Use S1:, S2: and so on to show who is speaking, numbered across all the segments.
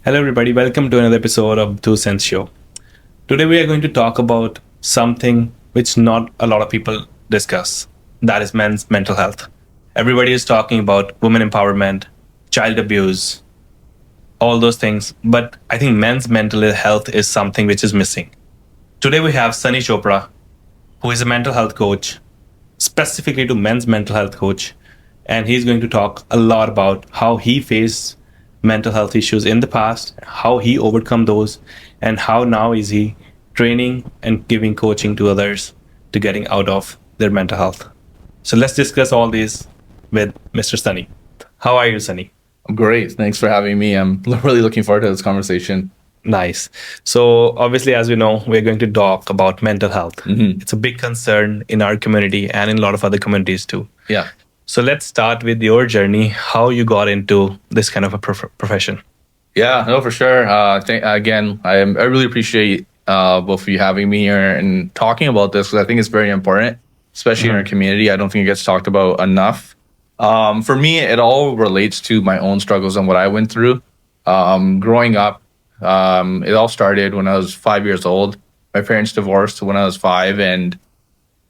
S1: Hello, everybody. Welcome to another episode of The2Cents show. Today, we are going to talk about something which not a lot of people discuss. That is men's mental health. Everybody is talking about women empowerment, child abuse, all those things. But I think men's mental health is something which is missing. Today, we have Sunny Chopra, who is a mental health coach, specifically to men's mental health coach. And he's going to talk a lot about how he faced mental health issues in the past, how he overcome those, and how now is he training and giving coaching to others to getting out of their mental health. So let's discuss all these with Mr. Sunny. How are you, Sunny?
S2: I'm great. Thanks for having me. I'm really looking forward to this conversation.
S1: Nice. So obviously, as we know, we're going to talk about mental health.
S2: Mm-hmm.
S1: It's a big concern in our community and in a lot of other communities too.
S2: Yeah.
S1: So let's start with your journey, how you got into this kind of a profession.
S2: Yeah, no, for sure. Again, I really appreciate both of you having me here and talking about this because I think it's very important, especially in our community. I don't think it gets talked about enough. For me, it all relates to my own struggles and what I went through. Growing up, it all started when I was 5 years old. My parents divorced when I was 5, and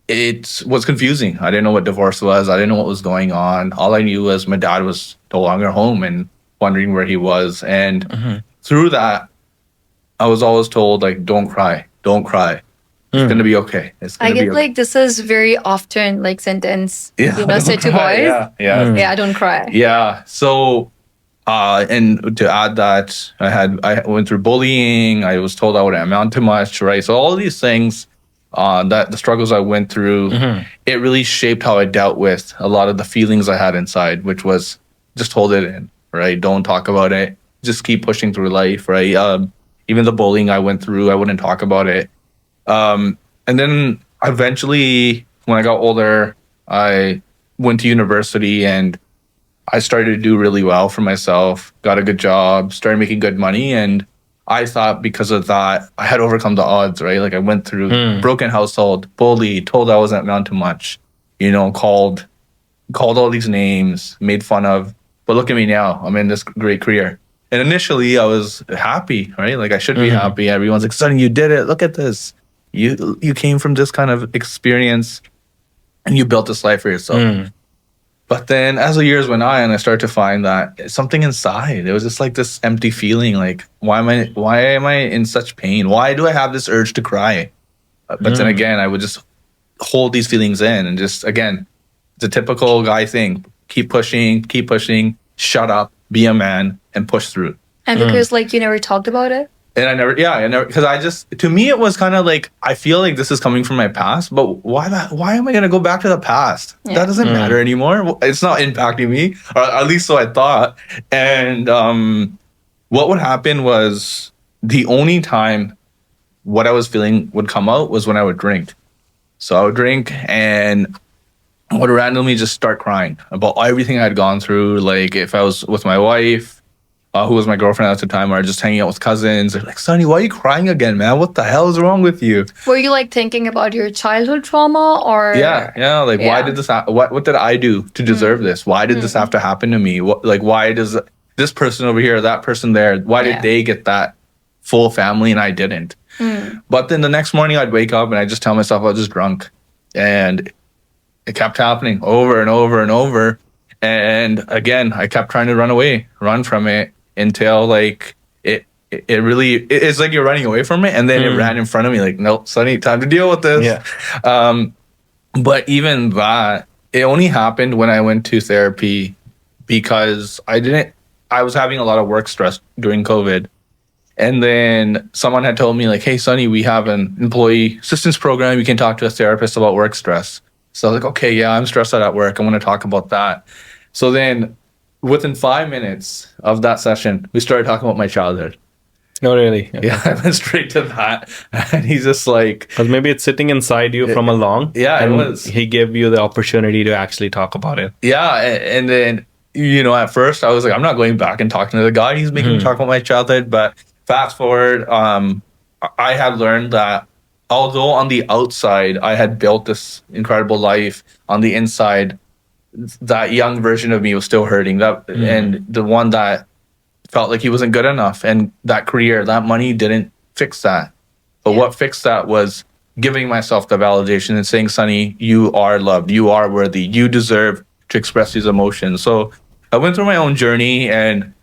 S2: it was confusing. I didn't know what divorce was. I didn't know what was going on. All I knew was my dad was no longer home and wondering where he was. And through that, I was always told, like, don't cry. Don't cry. It's going to be okay. It's
S3: I
S2: going to
S3: get
S2: be okay.
S3: like this is very often like sentence,
S2: Yeah,
S3: said to
S2: don't cry.
S3: boys.
S2: Yeah.
S3: Don't cry.
S2: Yeah. So, and to add that, I went through bullying. I was told I wouldn't amount to much, right? So all of these things, that the struggles I went through, it really shaped how I dealt with a lot of the feelings I had inside, which was just hold it in, right? Don't talk about it. Just keep pushing through life, right? Even the bullying I went through, I wouldn't talk about it. And then eventually, when I got older, I went to university and I started to do really well for myself, got a good job, started making good money. And I thought because of that, I had overcome the odds, right? Like I went through broken household, bullied, told I wasn't amount to much, called all these names, made fun of. But look at me now. I'm in this great career. And initially I was happy, right? Like I should be happy. Everyone's like, Sonny, you did it. Look at this. You came from this kind of experience and you built this life for yourself. But then as the years went on, I started to find that something inside, it was just like this empty feeling, like, why am I in such pain? Why do I have this urge to cry? But then again, I would just hold these feelings in and just, again, it's a typical guy thing. Keep pushing, shut up, be a man, and push through.
S3: And because like you never talked about it.
S2: And I never, because to me, it was kind of like, I feel like this is coming from my past, but why am I going to go back to the past?
S3: Yeah.
S2: That doesn't matter anymore. It's not impacting me, or at least so I thought. And what would happen was the only time what I was feeling would come out was when I would drink. So I would drink and I would randomly just start crying about everything I had gone through. Like if I was with my wife, who was my girlfriend at the time, or just hanging out with cousins. They're like, Sonny, why are you crying again, man? What the hell is wrong with you?
S3: Were you like thinking about your childhood trauma or?
S2: Yeah. Like, why did this? What did I do to deserve this? Why did this have to happen to me? Why does this person over here, that person there? Why did they get that full family and I didn't? But then the next morning, I'd wake up and I just tell myself I was just drunk, and it kept happening over and over and over. And again, I kept trying to run from it. Until like it's like you're running away from it, and then it ran in front of me like, nope, Sonny, time to deal with this.
S1: Yeah.
S2: But even that, it only happened when I went to therapy because I was having a lot of work stress during COVID. And then someone had told me like, hey, Sonny, we have an employee assistance program. You can talk to a therapist about work stress. So I was like, okay, yeah, I'm stressed out at work. I want to talk about that. So then within 5 minutes of that session, we started talking about my childhood.
S1: No, really? Okay.
S2: Yeah, I went straight to that. And he's just like...
S1: Because maybe it's sitting inside you from a long.
S2: Yeah,
S1: and
S2: it was.
S1: He gave you the opportunity to actually talk about it.
S2: Yeah, and then, at first I was like, I'm not going back and talking to the guy. He's making me talk about my childhood. But fast forward, I had learned that although on the outside I had built this incredible life, on the inside, that young version of me was still hurting. And the one that felt like he wasn't good enough, and that career, that money didn't fix that. But what fixed that was giving myself the validation and saying, Sonny, you are loved, you are worthy, you deserve to express these emotions. So I went through my own journey, and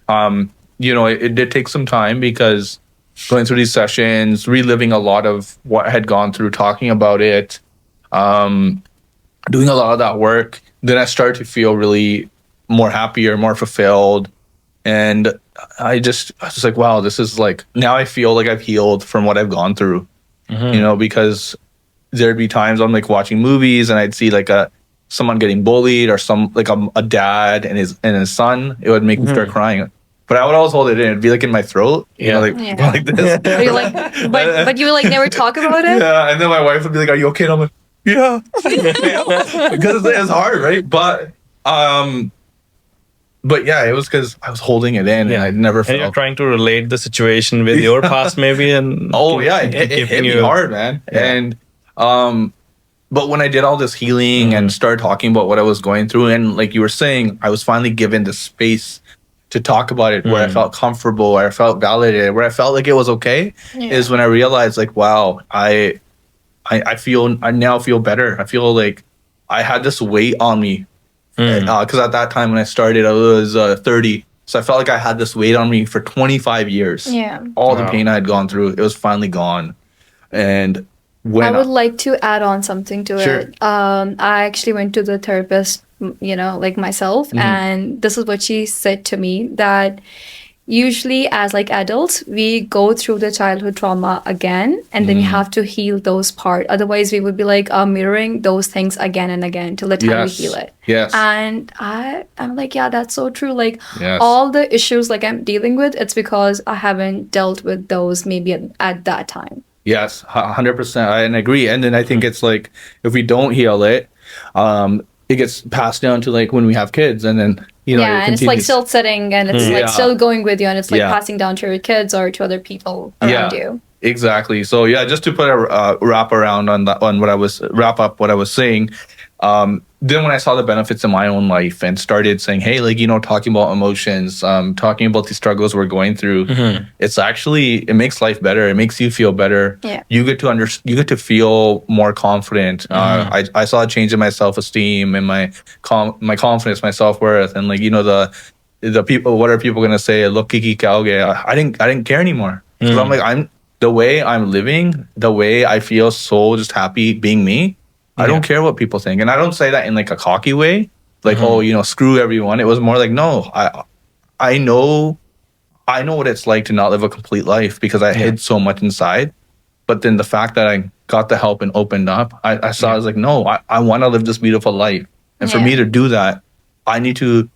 S2: it did take some time, because going through these sessions, reliving a lot of what I had gone through, talking about it, doing a lot of that work, then I started to feel really more happier, more fulfilled. And I was just like, wow, this is like, now I feel like I've healed from what I've gone through, because there'd be times I'm like watching movies and I'd see like someone getting bullied, or a dad and his son. It would make me start crying. But I would always hold it in. It'd be like in my throat, like this.
S3: But you like, but you like never talk about it.
S2: Yeah, and then my wife would be like, "Are you okay?" And I'm like, "Yeah," because it's hard, right? But yeah, it was because I was holding it in, and I never felt.
S1: And you're trying to relate the situation with your past, maybe, and
S2: it hit me hard, man.
S1: Yeah.
S2: And but when I did all this healing and started talking about what I was going through, and like you were saying, I was finally given the space to talk about it, where I felt comfortable, where I felt validated, where I felt like it was okay, is when I realized, like, wow, I now feel better. I feel like I had this weight on me, because at that time when I started, I was 30, so I felt like I had this weight on me for 25 years.
S3: Yeah,
S2: all the pain I had gone through, it was finally gone. And
S3: I would like to add on something to it. I actually went to the therapist, like myself, and this is what she said to me, that usually as like adults, we go through the childhood trauma again, and then you have to heal those parts. Otherwise, we would be like mirroring those things again and again till the time we heal it.
S2: Yes.
S3: And I'm like, yeah, that's so true. Like all the issues like I'm dealing with, it's because I haven't dealt with those maybe at that time.
S2: Yes, 100%. I agree. And then I think it's like, if we don't heal it, it gets passed down to like when we have kids, and then
S3: and it's like still sitting, and it's like still going with you, and it's like passing down to your kids or to other people around you.
S2: Exactly. So just to put a wrap up what I was saying. Then when I saw the benefits in my own life and started saying, hey, like, talking about emotions, talking about the struggles we're going through, it makes life better. It makes you feel better.
S3: Yeah.
S2: You get to feel more confident. I saw a change in my self-esteem and my confidence, my self-worth, and like, the people, what are people going to say? Look, Kiki Kauge. I didn't care anymore. So I'm like, the way I'm living, the way I feel so just happy being me. I don't care what people think. And I don't say that in like a cocky way, like, screw everyone. It was more like, no, I know what it's like to not live a complete life, because I hid so much inside. But then the fact that I got the help and opened up, I saw, I was like, no, I want to live this beautiful life. And for me to do that, I need to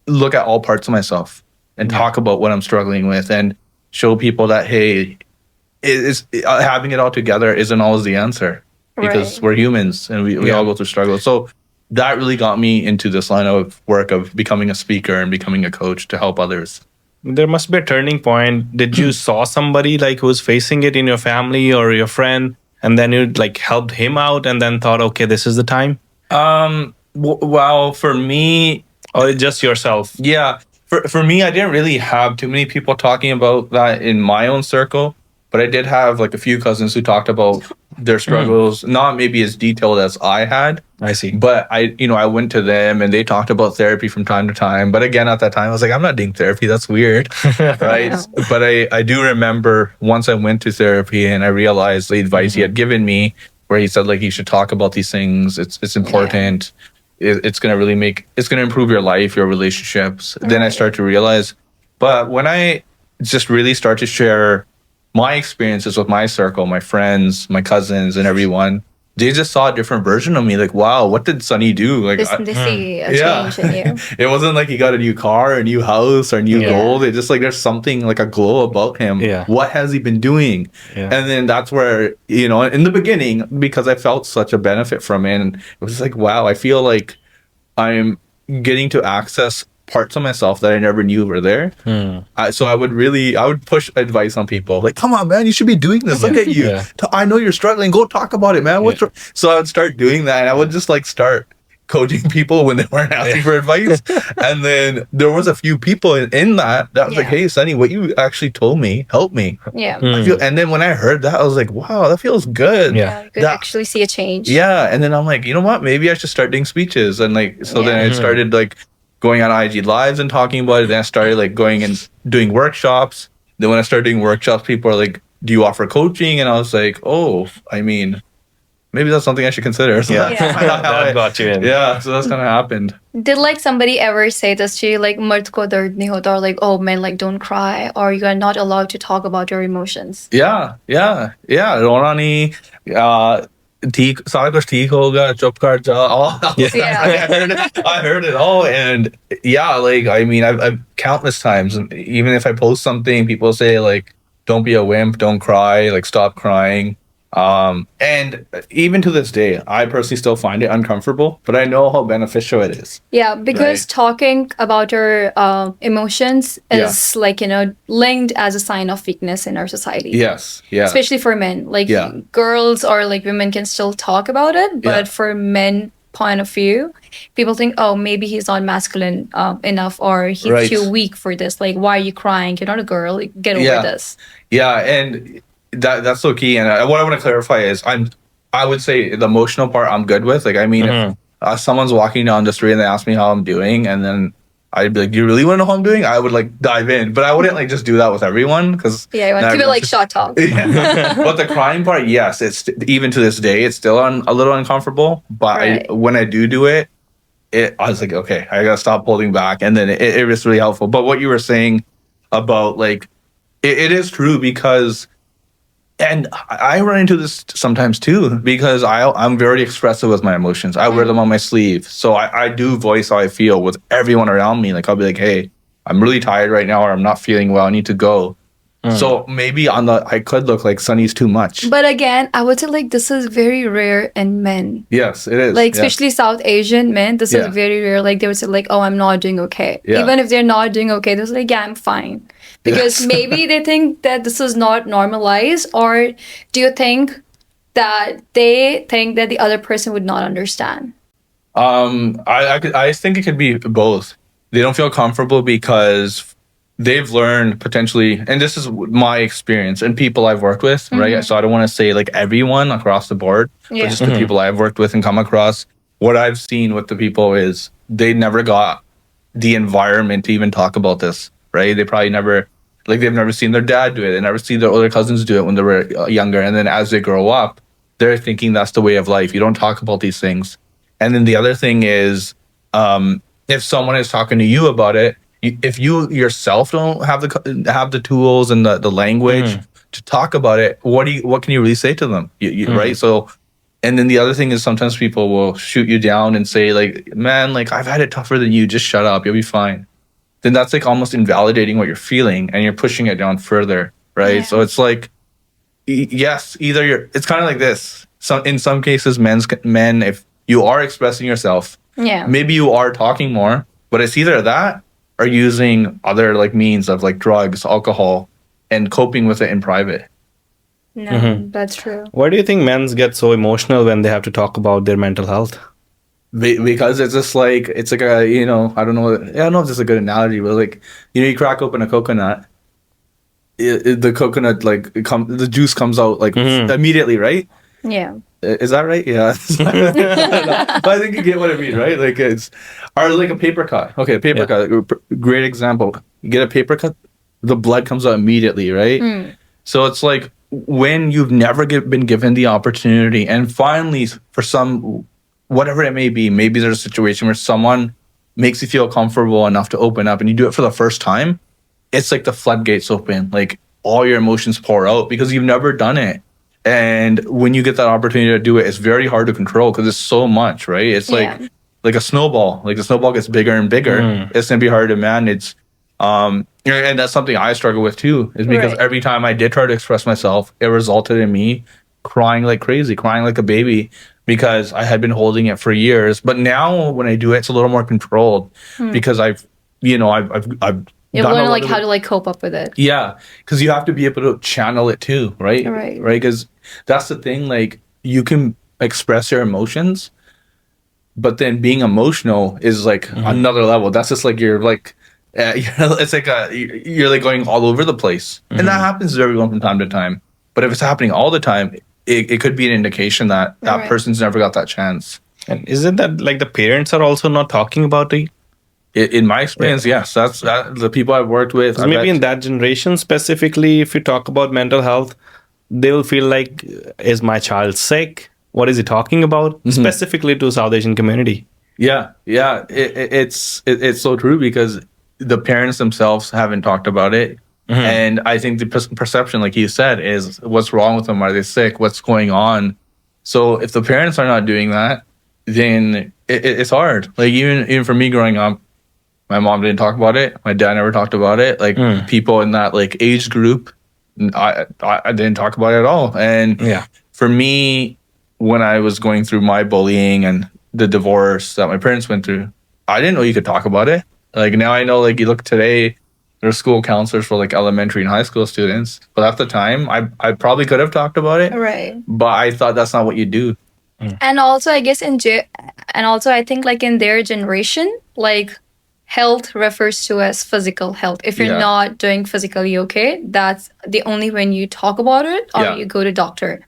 S2: look at all parts of myself and talk about what I'm struggling with, and show people that, hey, having it all together isn't always the answer. Because we're humans, and we all go through struggles. So that really got me into this line of work of becoming a speaker and becoming a coach to help others.
S1: There must be a turning point. Did you saw somebody like who was facing it in your family or your friend, and then you like helped him out, and then thought, okay, this is the time?
S2: Well, for me,
S1: or just yourself?
S2: Yeah, for me, I didn't really have too many people talking about that in my own circle. But I did have like a few cousins who talked about their struggles, not maybe as detailed as I had.
S1: I see.
S2: But I went to them, and they talked about therapy from time to time. But again, at that time, I was like, I'm not doing therapy. That's weird, right? But I do remember once I went to therapy, and I realized the advice he had given me, where he said, like, you should talk about these things. It's important. It's gonna improve your life, your relationships. Then I start to realize. But when I just really start to share my experiences with my circle, my friends, my cousins, and everyone, they just saw a different version of me. Like, wow, what did Sonny do? Like,
S3: they see a change in you.
S2: It wasn't like he got a new car, a new house, or new gold. It just like there's something like a glow about him.
S1: Yeah.
S2: What has he been doing? Yeah. And then that's where, in the beginning, because I felt such a benefit from it, and it was like, wow, I feel like I'm getting to access parts of myself that I never knew were there. So I would push advice on people. Like, come on, man, you should be doing this. Look at you. I know you're struggling. Go talk about it, man. So I would start doing that, and I would just like start. coaching people when they weren't asking for advice. And then there was a few people in that was like, hey, Sunny, what you actually told me helped me.
S3: Yeah.
S2: And then when I heard that, I was like, wow, that feels good.
S3: Yeah. You could actually see a change.
S2: Yeah. And then I'm like, you know what? Maybe I should start doing speeches. And like, so then I started like going on IG lives and talking about it. Then I started like going and doing workshops. Then when I started doing workshops, people are like, do you offer coaching? And I was like, oh, I mean, maybe that's something I should consider. So
S1: that got you in.
S2: Yeah, so that's kind of happened.
S3: Did like somebody ever say this to you, like "Mard ko dard nahi hota," or like, "Oh, men like don't cry," or you are not allowed to talk about your emotions?
S2: Yeah. रोना नहीं, ठीक सारा कुछ ठीक होगा, चुप कर जा. I heard it all, and yeah, like I mean, I've countless times, even if I post something, people say like, "Don't be a wimp, don't cry, like stop crying." And even to this day, I personally still find it uncomfortable, but I know how beneficial it is.
S3: Yeah, because talking about your emotions is like, linked as a sign of weakness in our society.
S2: Yes. Yeah.
S3: Especially for men. Like girls or like women can still talk about it, but for men point of view, people think, oh, maybe he's not masculine enough, or he's too weak for this. Like, why are you crying? You're not a girl. Like, get over this.
S2: Yeah, and that's so key. And what I want to clarify is I would say the emotional part I'm good with. Like, I mean, if someone's walking down the street and they ask me how I'm doing, and then I'd be like, do you really want to know how I'm doing? I would like dive in, but I wouldn't like just do that with everyone, because
S3: you want to keep it like short talk.
S2: But the crying part, yes, it's even to this day, it's still a little uncomfortable. But when I do it, I was like, okay, I gotta stop holding back, and then it was really helpful. But what you were saying about like, it is true, because. And I run into this sometimes too, because I'm very expressive with my emotions. I wear them on my sleeve. So I do voice how I feel with everyone around me. Like, I'll be like, hey, I'm really tired right now, or I'm not feeling well, I need to go. So maybe I could look like Sunny's too much.
S3: But again, I would say like this is very rare in men.
S2: Yes, it is.
S3: Like, especially South Asian men, this is very rare. Like, they would say like, oh, I'm not doing okay. Even if they're not doing okay, they're like, yeah, I'm fine. Because maybe they think that this is not normalized, or do you think that they think that the other person would not understand?
S2: I think it could be both. They don't feel comfortable because they've learned potentially, and this is my experience and people I've worked with, right? So I don't want to say like everyone across the board, but just the people I've worked with and come across. What I've seen with the people is they never got the environment to even talk about this, right? They probably never, like, they've never seen their dad do it. They never see their older cousins do it when they were younger. And then as they grow up, they're thinking that's the way of life. You don't talk about these things. And then the other thing is, if someone is talking to you about it, if you yourself don't have the tools and the language to talk about it, what can you really say to them? Right? So, and then the other thing is sometimes people will shoot you down and say like, man, like, I've had it tougher than you. Just shut up. You'll be fine. Then that's like almost invalidating what you're feeling, and you're pushing it down further. Right? Yeah. So it's like, yes, either it's kind of like this. In some cases, men, if you are expressing yourself, maybe you are talking more, but it's either that or using other like means of like drugs, alcohol, and coping with it in private.
S3: No, that's true.
S1: Why do you think men get so emotional when they have to talk about their mental health?
S2: Because it's just like, it's like a, I don't know if this is a good analogy, but like, you crack open a coconut, the coconut, like, the juice comes out like immediately, right?
S3: Yeah.
S2: Is that right? Yeah. But I think you get what I mean, right? Like, or like a paper cut. Okay, a paper cut, great example. You get a paper cut, the blood comes out immediately, right? So it's like, when you've never been given the opportunity, and finally, for some, whatever it may be, maybe there's a situation where someone makes you feel comfortable enough to open up, and you do it for the first time, it's like the floodgates open, like all your emotions pour out because you've never done it. And when you get that opportunity to do it, it's very hard to control because it's so much, right? It's like a snowball. Like, the snowball gets bigger and bigger. It's gonna be hard to manage. And that's something I struggle with too, is because every time I did try to express myself, it resulted in me crying like crazy, crying like a baby, because I had been holding it for years. But now when I do it, it's a little more controlled because I've
S3: You've learned like how to like cope up with it.
S2: Yeah, because you have to be able to channel it too, right? Right. Because that's the thing. Like, you can express your emotions, But then being emotional is like another level. That's just like it's like you're like going all over the place, and that happens to everyone from time to time. But if it's happening all the time, it could be an indication that
S3: Right.
S2: person's never got that chance.
S1: And isn't that like the parents are also not talking about it?
S2: In my experience, yes, that's the people I've worked with.
S1: So maybe in that generation specifically, if you talk about mental health, they will feel like, is my child sick? What is he talking about? Specifically to South Asian community.
S2: It's so true because the parents themselves haven't talked about it. And I think the perception, like you said, is what's wrong with them? Are they sick? What's going on? So if the parents are not doing that, then it's hard. Like even for me growing up, my mom didn't talk about it. My dad never talked about it. Like people in that like age group, I didn't talk about it at all. And for me, when I was going through my bullying and the divorce that my parents went through, I didn't know you could talk about it. Like now I know, like you look today, there's school counselors for like elementary and high school students. But at the time, I probably could have talked about it.
S3: Right.
S2: But I thought that's not what you do.
S3: And also, I guess I think like in their generation, like health refers to as physical health. If you're not doing physically okay, that's the only when you talk about it or you go to doctor.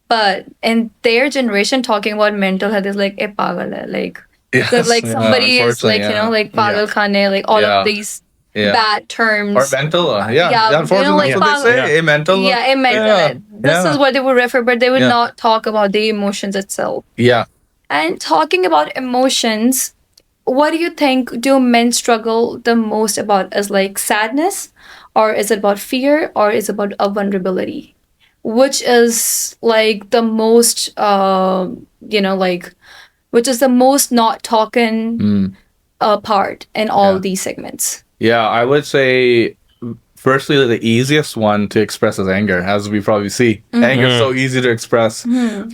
S3: But in their generation, talking about mental health is like, pagal hai. Like, like somebody is like, like pagal khane, like all of these bad terms.
S2: Or mental. Unfortunately,
S3: like
S2: that's what they say. Mental.
S3: Yeah, mental. This is what they would refer, but they would not talk about the emotions itself.
S2: Yeah.
S3: And talking about emotions, what do you think do men struggle the most about? Is like sadness, or is it about fear, or is it about a vulnerability? Which is like the most, which is the most not talking part in all these segments?
S2: Yeah, I would say, firstly, the easiest one to express is anger, as we probably see. Anger is so easy to express.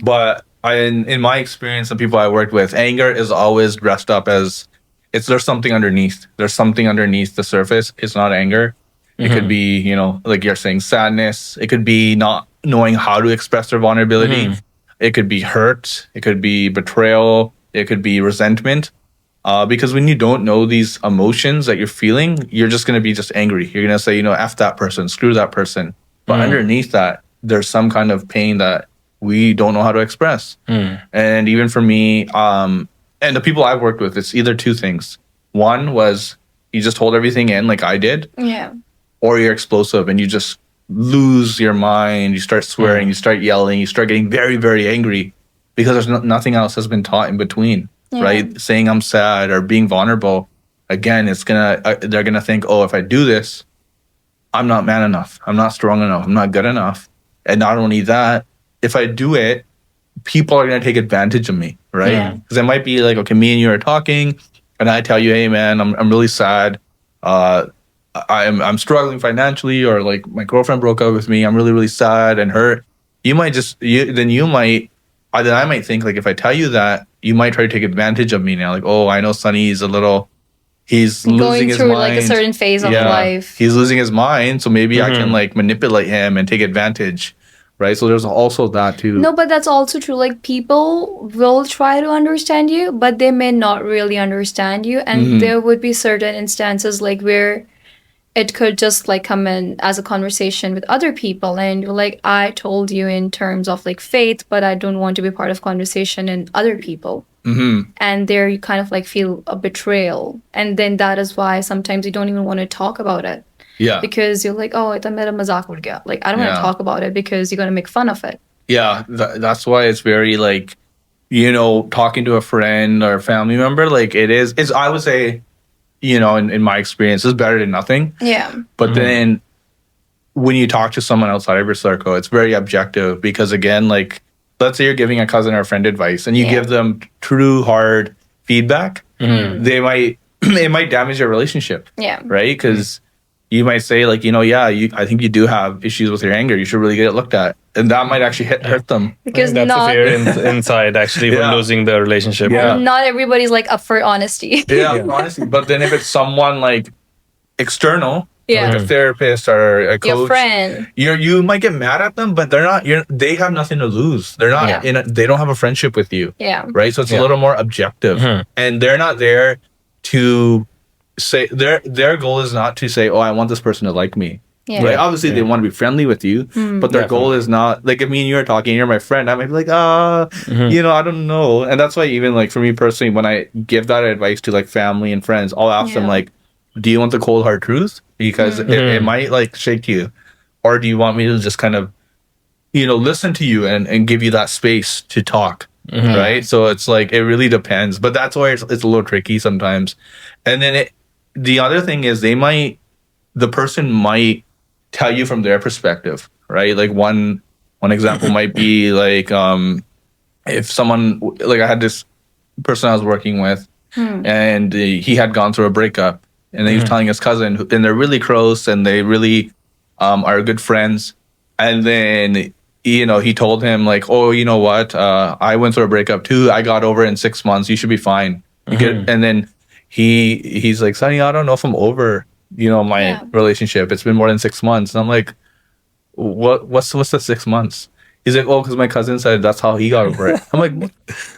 S2: But in my experience, the people I worked with, anger is always dressed up as there's something underneath. There's something underneath the surface. It's not anger. It could be, like you're saying, sadness. It could be not knowing how to express their vulnerability. It could be hurt. It could be betrayal. It could be resentment. Because when you don't know these emotions that you're feeling, you're just going to be just angry. You're going to say, F that person, screw that person. But underneath that, there's some kind of pain that we don't know how to express. And even for me, and the people I've worked with, it's either two things. One was you just hold everything in like I did.
S3: Yeah.
S2: Or you're explosive and you just lose your mind. You start swearing, you start yelling, you start getting very, very angry because there's nothing else has been taught in between, right? Saying I'm sad or being vulnerable, again, they're gonna think, oh, if I do this, I'm not man enough. I'm not strong enough. I'm not good enough. And not only that, if I do it, people are gonna take advantage of me, right? Because it might be like, okay, me and you are talking, and I tell you, hey man, I'm really sad. I'm struggling financially, or like my girlfriend broke up with me. I'm really, really sad and hurt. I might think like if I tell you that, you might try to take advantage of me now. Like, oh, I know Sunny's he's losing his mind. Going through
S3: like a certain phase of life.
S2: He's losing his mind, so maybe I can like manipulate him and take advantage. Right? So there's also that too.
S3: No, but that's also true. Like people will try to understand you, but they may not really understand you. And there would be certain instances like where it could just like come in as a conversation with other people, and you're like, I told you in terms of like faith, but I don't want to be part of conversation in other people. And there you kind of like feel a betrayal, and then that is why sometimes you don't even want to talk about it.
S2: Yeah,
S3: because you're like, oh, ita mera mazak ud gaya. Like I don't want to talk about it because you're gonna make fun of it.
S2: Yeah, that's why it's very like, talking to a friend or a family member, like it's I would say, in my experience, is better than nothing.
S3: Yeah.
S2: But then when you talk to someone outside of your circle, it's very objective because, again, like, let's say you're giving a cousin or a friend advice and you give them true, hard feedback, it might damage your relationship.
S3: Yeah.
S2: Right? Because you might say, like, I think you do have issues with your anger. You should really get it looked at. And that might actually hurt them.
S3: Because
S1: that's a fear inside, actually, for losing the relationship.
S3: Yeah. Not everybody's like up for honesty.
S2: Honesty. But then if it's someone like external,
S3: Yeah.
S2: like a therapist or a coach,
S3: Your friend.
S2: you might get mad at them, but they're not. They have nothing to lose. They're not
S3: Yeah.
S2: they don't have a friendship with you.
S3: Yeah.
S2: Right. So it's
S1: Yeah.
S2: a little more objective, and they're not there to say their goal is not to say, oh, I want this person to like me.
S3: Yeah.
S2: Right. Obviously, they want to be friendly with you, but their goal is not like if me and you are talking, you're my friend. I might be like, I don't know. And that's why even like for me personally, when I give that advice to like family and friends, I'll ask them like, do you want the cold hard truth? Because it might like shake you, or do you want me to just kind of, listen to you and give you that space to talk? Right. So it's like it really depends, but that's why it's a little tricky sometimes. And then the other thing is the person might tell you from their perspective, right? Like one example might be like if someone like I had this person I was working with, and he had gone through a breakup, and then he was telling his cousin, and they're really close, and they really are good friends, and then he told him like, oh, you know what? I went through a breakup too. I got over it in 6 months. You should be fine. And then he's like, Sonny, I don't know if I'm over my relationship. It's been more than 6 months. And I'm like, what's the 6 months? He's like, oh, because my cousin said that's how he got over it. I'm like,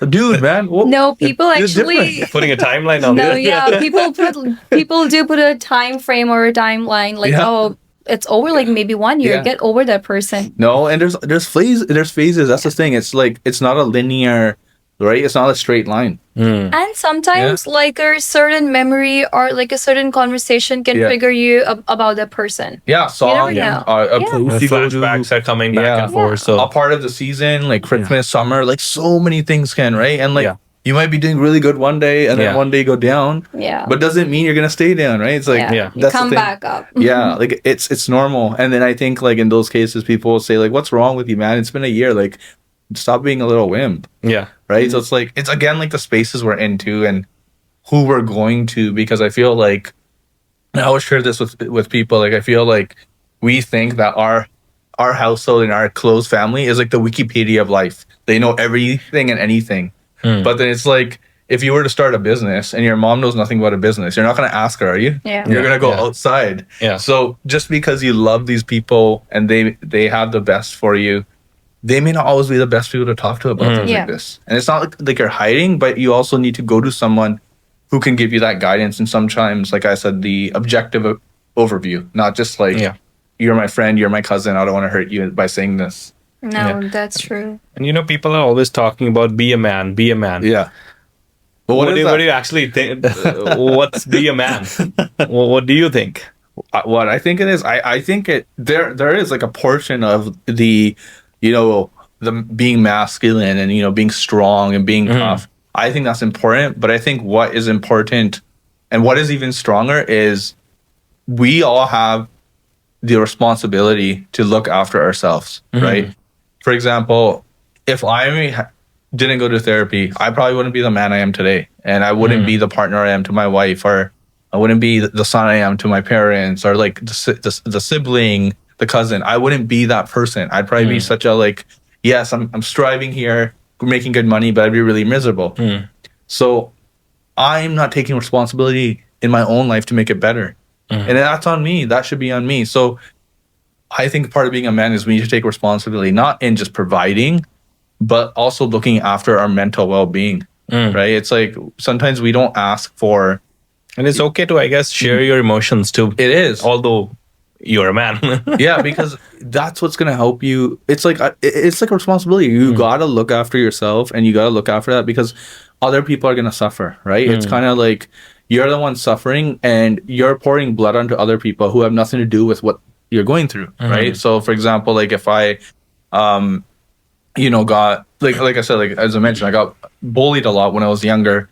S2: dude, man.
S3: No, people actually
S1: putting a timeline on
S3: no,
S1: it.
S3: yeah, people do put a time frame or a timeline like, oh, it's over like maybe 1 year.
S2: Yeah.
S3: Get over that person.
S2: No, and there's phases. That's the thing. It's like it's not a linear, right? It's not a straight line.
S3: And sometimes like a certain memory or like a certain conversation can trigger you about that person.
S2: Yeah, song.
S3: You never know.
S2: Post you go to,
S1: Flashbacks are coming back and forth. So
S2: a part of the season, like Christmas, summer, like so many things can, right? And like you might be doing really good one day, and then one day go down.
S3: Yeah.
S2: But doesn't mean you're gonna stay down, right? It's like
S3: you
S2: that's
S3: come
S2: the thing.
S3: back up.
S2: Yeah, like it's normal. And then I think like in those cases, people will say like, "What's wrong with you, man? It's been a year. Like, stop being a little wimp."
S1: yeah.
S2: Right. So it's like it's again like the spaces we're into and who we're going to, because I feel like, and I always share this with people. Like I feel like we think that our household and our close family is like the Wikipedia of life. They know everything and anything. But then it's like if you were to start a business and your mom knows nothing about a business, you're not going to ask her, are you?
S3: Yeah.
S2: You're going to go outside.
S1: Yeah.
S2: So just because you love these people and they have the best for you, they may not always be the best people to talk to about things like this. And it's not like you're hiding, but you also need to go to someone who can give you that guidance. And sometimes, like I said, the objective overview, not just like, you're my friend, you're my cousin, I don't want to hurt you by saying this.
S3: No, that's true.
S1: And people are always talking about be a man, be a man.
S2: Yeah. But
S1: What do you actually think? What's be a man? What do you think?
S2: What I think it is, I think there is like a portion of the the being masculine and being strong and being tough. I think that's important, but I think what is important and what is even stronger is we all have the responsibility to look after ourselves, right? For example, if I didn't go to therapy, I probably wouldn't be the man I am today, and I wouldn't be the partner I am to my wife, or I wouldn't be the son I am to my parents, or like the sibling, the cousin. I wouldn't be that person. I'd probably be such a like, yes, I'm striving here, making good money, but I'd be really miserable. So I'm not taking responsibility in my own life to make it better. And that's on me. That should be on me. So I think part of being a man is we need to take responsibility, not in just providing, but also looking after our mental well-being, right? It's like sometimes we don't ask for...
S1: And it's okay to, I guess, share your emotions too.
S2: It is.
S1: Although you're a man.
S2: Yeah, because that's what's going to help you. It's like a responsibility. You got to look after yourself, and you got to look after that because other people are going to suffer, right? It's kind of like you're the one suffering and you're pouring blood onto other people who have nothing to do with what you're going through, right? So for example, like if I, got, like I said, like as I mentioned, I got bullied a lot when I was younger.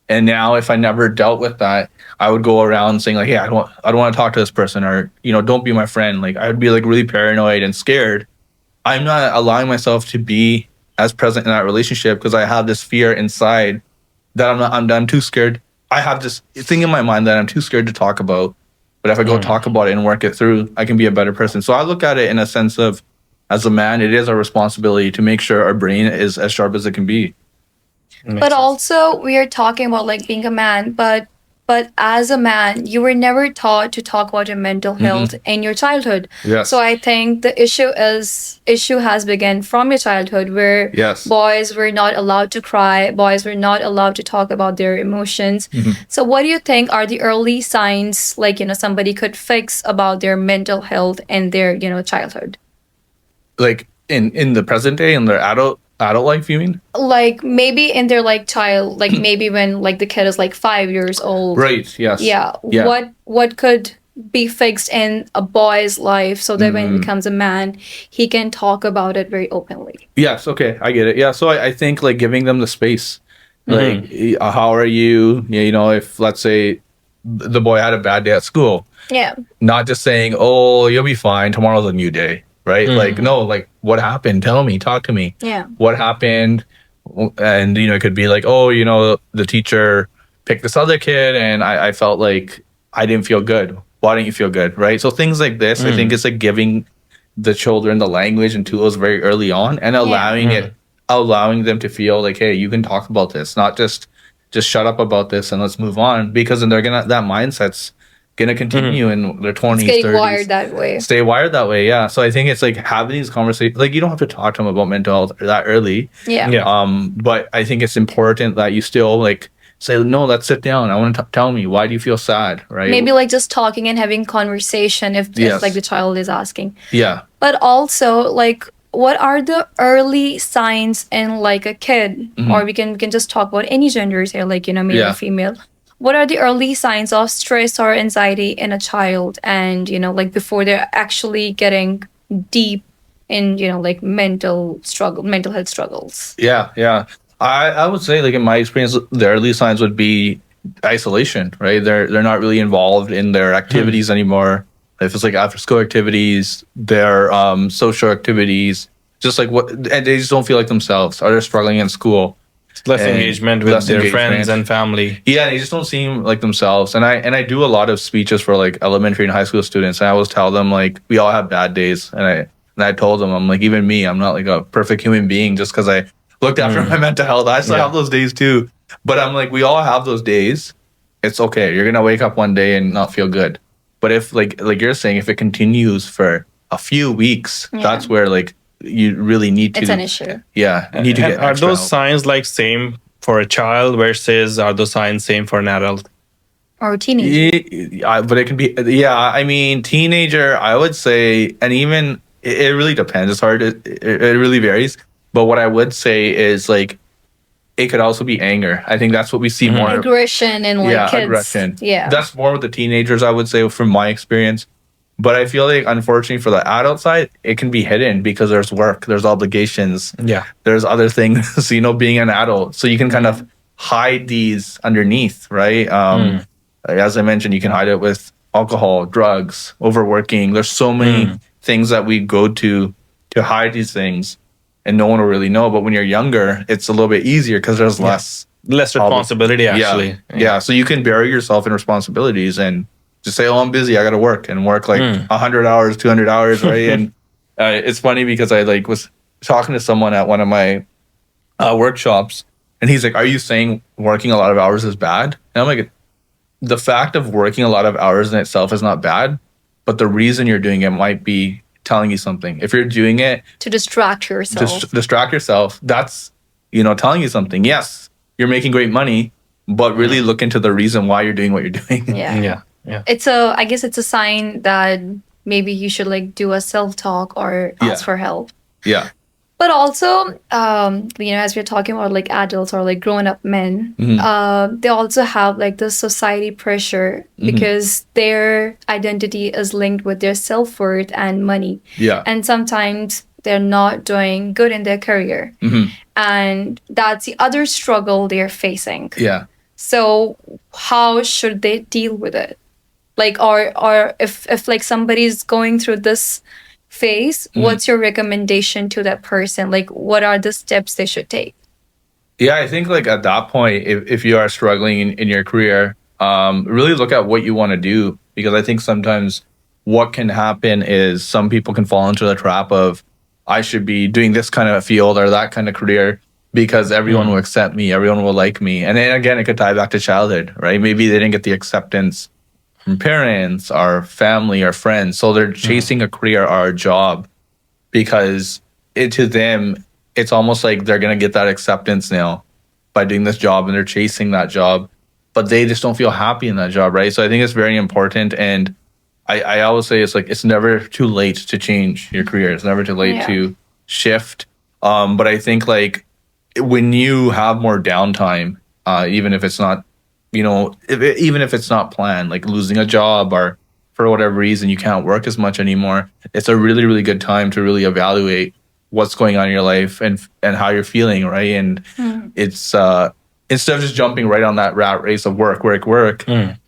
S2: And now if I never dealt with that, I would go around saying like, hey, I don't want to talk to this person, or, don't be my friend. Like I would be like really paranoid and scared. I'm not allowing myself to be as present in that relationship because I have this fear inside that I'm too scared. I have this thing in my mind that I'm too scared to talk about. But if I go talk about it and work it through, I can be a better person. So I look at it in a sense of, as a man, it is our responsibility to make sure our brain is as sharp as it can be.
S3: But also, we are talking about like being a man, but But as a man, you were never taught to talk about your mental health in your childhood.
S2: Yes.
S3: So I think the issue has begun from your childhood, where
S2: Yes.
S3: boys were not allowed to cry, boys were not allowed to talk about their emotions. So what do you think are the early signs, like, somebody could fix about their mental health in their, childhood?
S2: Like in the present day, in their adult life, you mean?
S3: Like maybe in their like child, like maybe when like the kid is like 5 years old.
S2: Right. Yes.
S3: Yeah.
S2: Yeah.
S3: What could be fixed in a boy's life so that when he becomes a man, he can talk about it very openly?
S2: Yes. Okay. I get it. Yeah. So I think like giving them the space, like, how are you? You know, if let's say the boy had a bad day at school,
S3: Yeah.
S2: not just saying, "Oh, you'll be fine. Tomorrow's a new day." Right? Like, no, like, what happened? Tell me, talk to me.
S3: Yeah.
S2: What happened? And, it could be like, oh, the teacher picked this other kid and I felt like I didn't feel good. Why didn't you feel good? Right? So things like this, I think it's like giving the children the language and tools very early on and allowing them to feel like, hey, you can talk about this, not just shut up about this and let's move on, because then that mindset's gonna continue in their 20s,
S3: It's getting
S2: 30s.
S3: wired that way.
S2: Stay wired that way, yeah. So I think it's like having these conversations. Like, you don't have to talk to them about mental health that early.
S3: Yeah.
S1: Yeah.
S2: But I think it's important that you still like say, no, let's sit down. I want to tell me, why do you feel sad, right?
S3: Maybe like just talking and having conversation if
S2: Yes.
S3: like the child is asking.
S2: Yeah.
S3: But also, like, what are the early signs in like a kid, or we can just talk about any genders here, like, male
S2: Yeah.
S3: or female. What are the early signs of stress or anxiety in a child, and like before they're actually getting deep in like mental health struggles?
S2: Yeah, yeah. I would say, like, in my experience, the early signs would be isolation, right? They're not really involved in their activities anymore. If it's like after school activities, their social activities, just like and they just don't feel like themselves, or they're struggling in school.
S1: Less
S2: And
S1: engagement with
S2: less
S1: their
S2: engagement.
S1: friends and family.
S2: Yeah, they just don't seem like themselves. And I do a lot of speeches for like elementary and high school students, and I always tell them like we all have bad days. And I told them, I'm like, even me, I'm not like a perfect human being just because I looked after my mental health. I still have those days too. But I'm like, we all have those days. It's okay. You're gonna wake up one day and not feel good. But if like you're saying, if it continues for a few weeks, that's where like you really need to.
S3: It's an issue.
S2: Yeah, you need to get.
S1: Are
S2: extra
S1: those
S2: help.
S1: signs like same for a child versus are those signs same for an adult?
S3: Or teenager.
S2: Yeah, but it can be. Yeah, I mean, teenager, I would say, and even it really depends. It's hard. It really varies. But what I would say is like, it could also be anger. I think that's what we see more.
S3: Aggression and like kids.
S2: Aggression.
S3: Yeah.
S2: That's more with the teenagers, I would say, from my experience. But I feel like, unfortunately, for the adult side, it can be hidden because there's work, there's obligations,
S1: Yeah.
S2: there's other things, being an adult. So you can kind of hide these underneath, right? As I mentioned, you can hide it with alcohol, drugs, overworking. There's so many things that we go to hide these things, and no one will really know. But when you're younger, it's a little bit easier because there's less
S1: Responsibility, actually.
S2: Yeah. So you can bury yourself in responsibilities and just say, oh, I'm busy, I got to work, and work like 100 hours, 200 hours, right? And it's funny because I like was talking to someone at one of my workshops, and he's like, are you saying working a lot of hours is bad? And I'm like, the fact of working a lot of hours in itself is not bad, but the reason you're doing it might be telling you something. If you're doing it
S3: to distract yourself.
S2: distract yourself, that's telling you something. Yes, you're making great money, but really look into the reason why you're doing what you're doing.
S3: Yeah.
S1: Yeah.
S3: I guess it's a sign that maybe you should like do a self-talk or ask for help.
S2: Yeah.
S3: But also, as we're talking about like adults or like grown-up men, they also have like the society pressure because their identity is linked with their self-worth and money.
S2: Yeah.
S3: And sometimes they're not doing good in their career. And that's the other struggle they're facing.
S2: Yeah.
S3: So how should they deal with it? Like, or if like somebody's going through this phase, what's your recommendation to that person? Like, what are the steps they should take?
S2: Yeah, I think like at that point, if you are struggling in your career, really look at what you want to do, because I think sometimes what can happen is some people can fall into the trap of, I should be doing this kind of field or that kind of career, because everyone will accept me, everyone will like me. And then again, it could tie back to childhood, right? Maybe they didn't get the acceptance from parents or family or friends. So they're chasing a career or a job because to them, it's almost like they're going to get that acceptance now by doing this job, and they're chasing that job, but they just don't feel happy in that job, right? So I think it's very important. And I always say it's like, it's never too late to change your career. It's never too late to shift. But I think like when you have more downtime, even if it's not, even if it's not planned, like losing a job or for whatever reason you can't work as much anymore, it's a really, really good time to really evaluate what's going on in your life and how you're feeling, right? And it's instead of just jumping right on that rat race of work,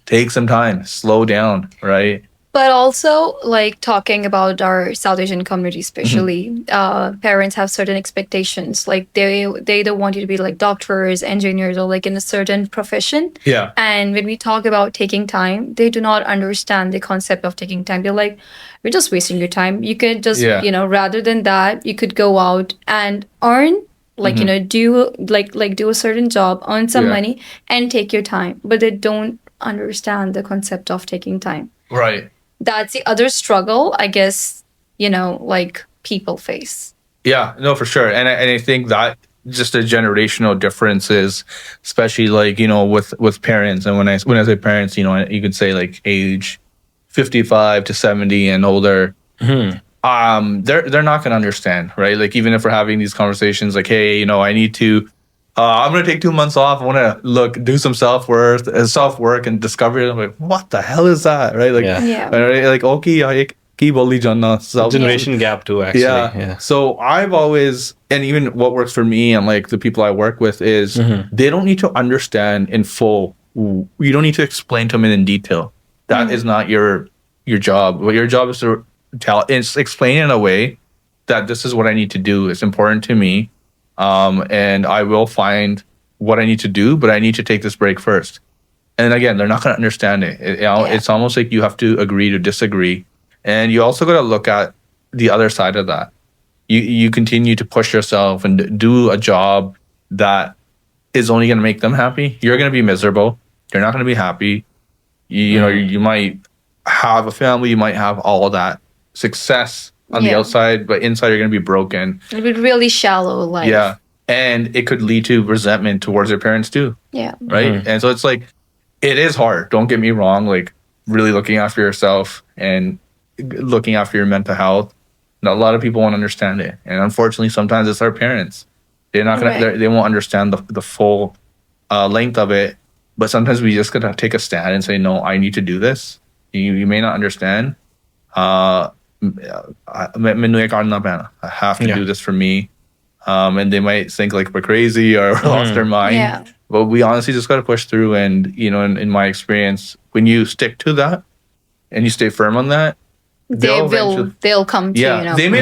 S2: take some time, slow down, right?
S3: But also, like talking about our South Asian community, especially, parents have certain expectations. Like they don't want you to be like doctors, engineers, or like in a certain profession.
S2: Yeah.
S3: And when we talk about taking time, they do not understand the concept of taking time. They're like, "You're just wasting your time. You could just, rather than that, you could go out and earn." Like do do a certain job, earn some money, and take your time. But they don't understand the concept of taking time.
S2: Right.
S3: That's the other struggle, I guess, like people face.
S2: Yeah, no, for sure. And I think that just a generational differences, especially like, with parents. And when I say parents, you could say like age 55 to 70 and older. They're not going to understand, right? Like even if we're having these conversations like, hey, I need to I'm going to take 2 months off. I want to do some self-work and discover it. I'm like, what the hell is that? Right? Like, like, okay, ki boli janna.
S1: Generation gap too, actually.
S2: Yeah. So I've always, and even what works for me and like the people I work with is they don't need to understand in full. You don't need to explain to them in detail. That is not your job. What your job is to explain in a way that this is what I need to do. It's important to me. And I will find what I need to do, but I need to take this break first. And again, they're not going to understand it. It's almost like you have to agree to disagree. And you also got to look at the other side of that. You continue to push yourself and do a job that is only going to make them happy. You're going to be miserable. You're not going to be happy. You might have a family. You might have all that success on the outside, but inside you're going to be broken.
S3: It'll be really shallow life.
S2: Yeah. And it could lead to resentment towards your parents too.
S3: Yeah.
S2: Right? And so it's like, it is hard. Don't get me wrong. Like really looking after yourself and looking after your mental health. A lot of people won't understand it. And unfortunately, sometimes it's our parents. They're not going to, they won't understand the full length of it. But sometimes we just got to take a stand and say, no, I need to do this. You may not understand. I have to do this for me. And they might think like we're crazy or lost their mind.
S3: Yeah.
S2: But we honestly just got to push through. And, in my experience, when you stick to that and you stay firm on that,
S3: they'll come to you.
S2: They may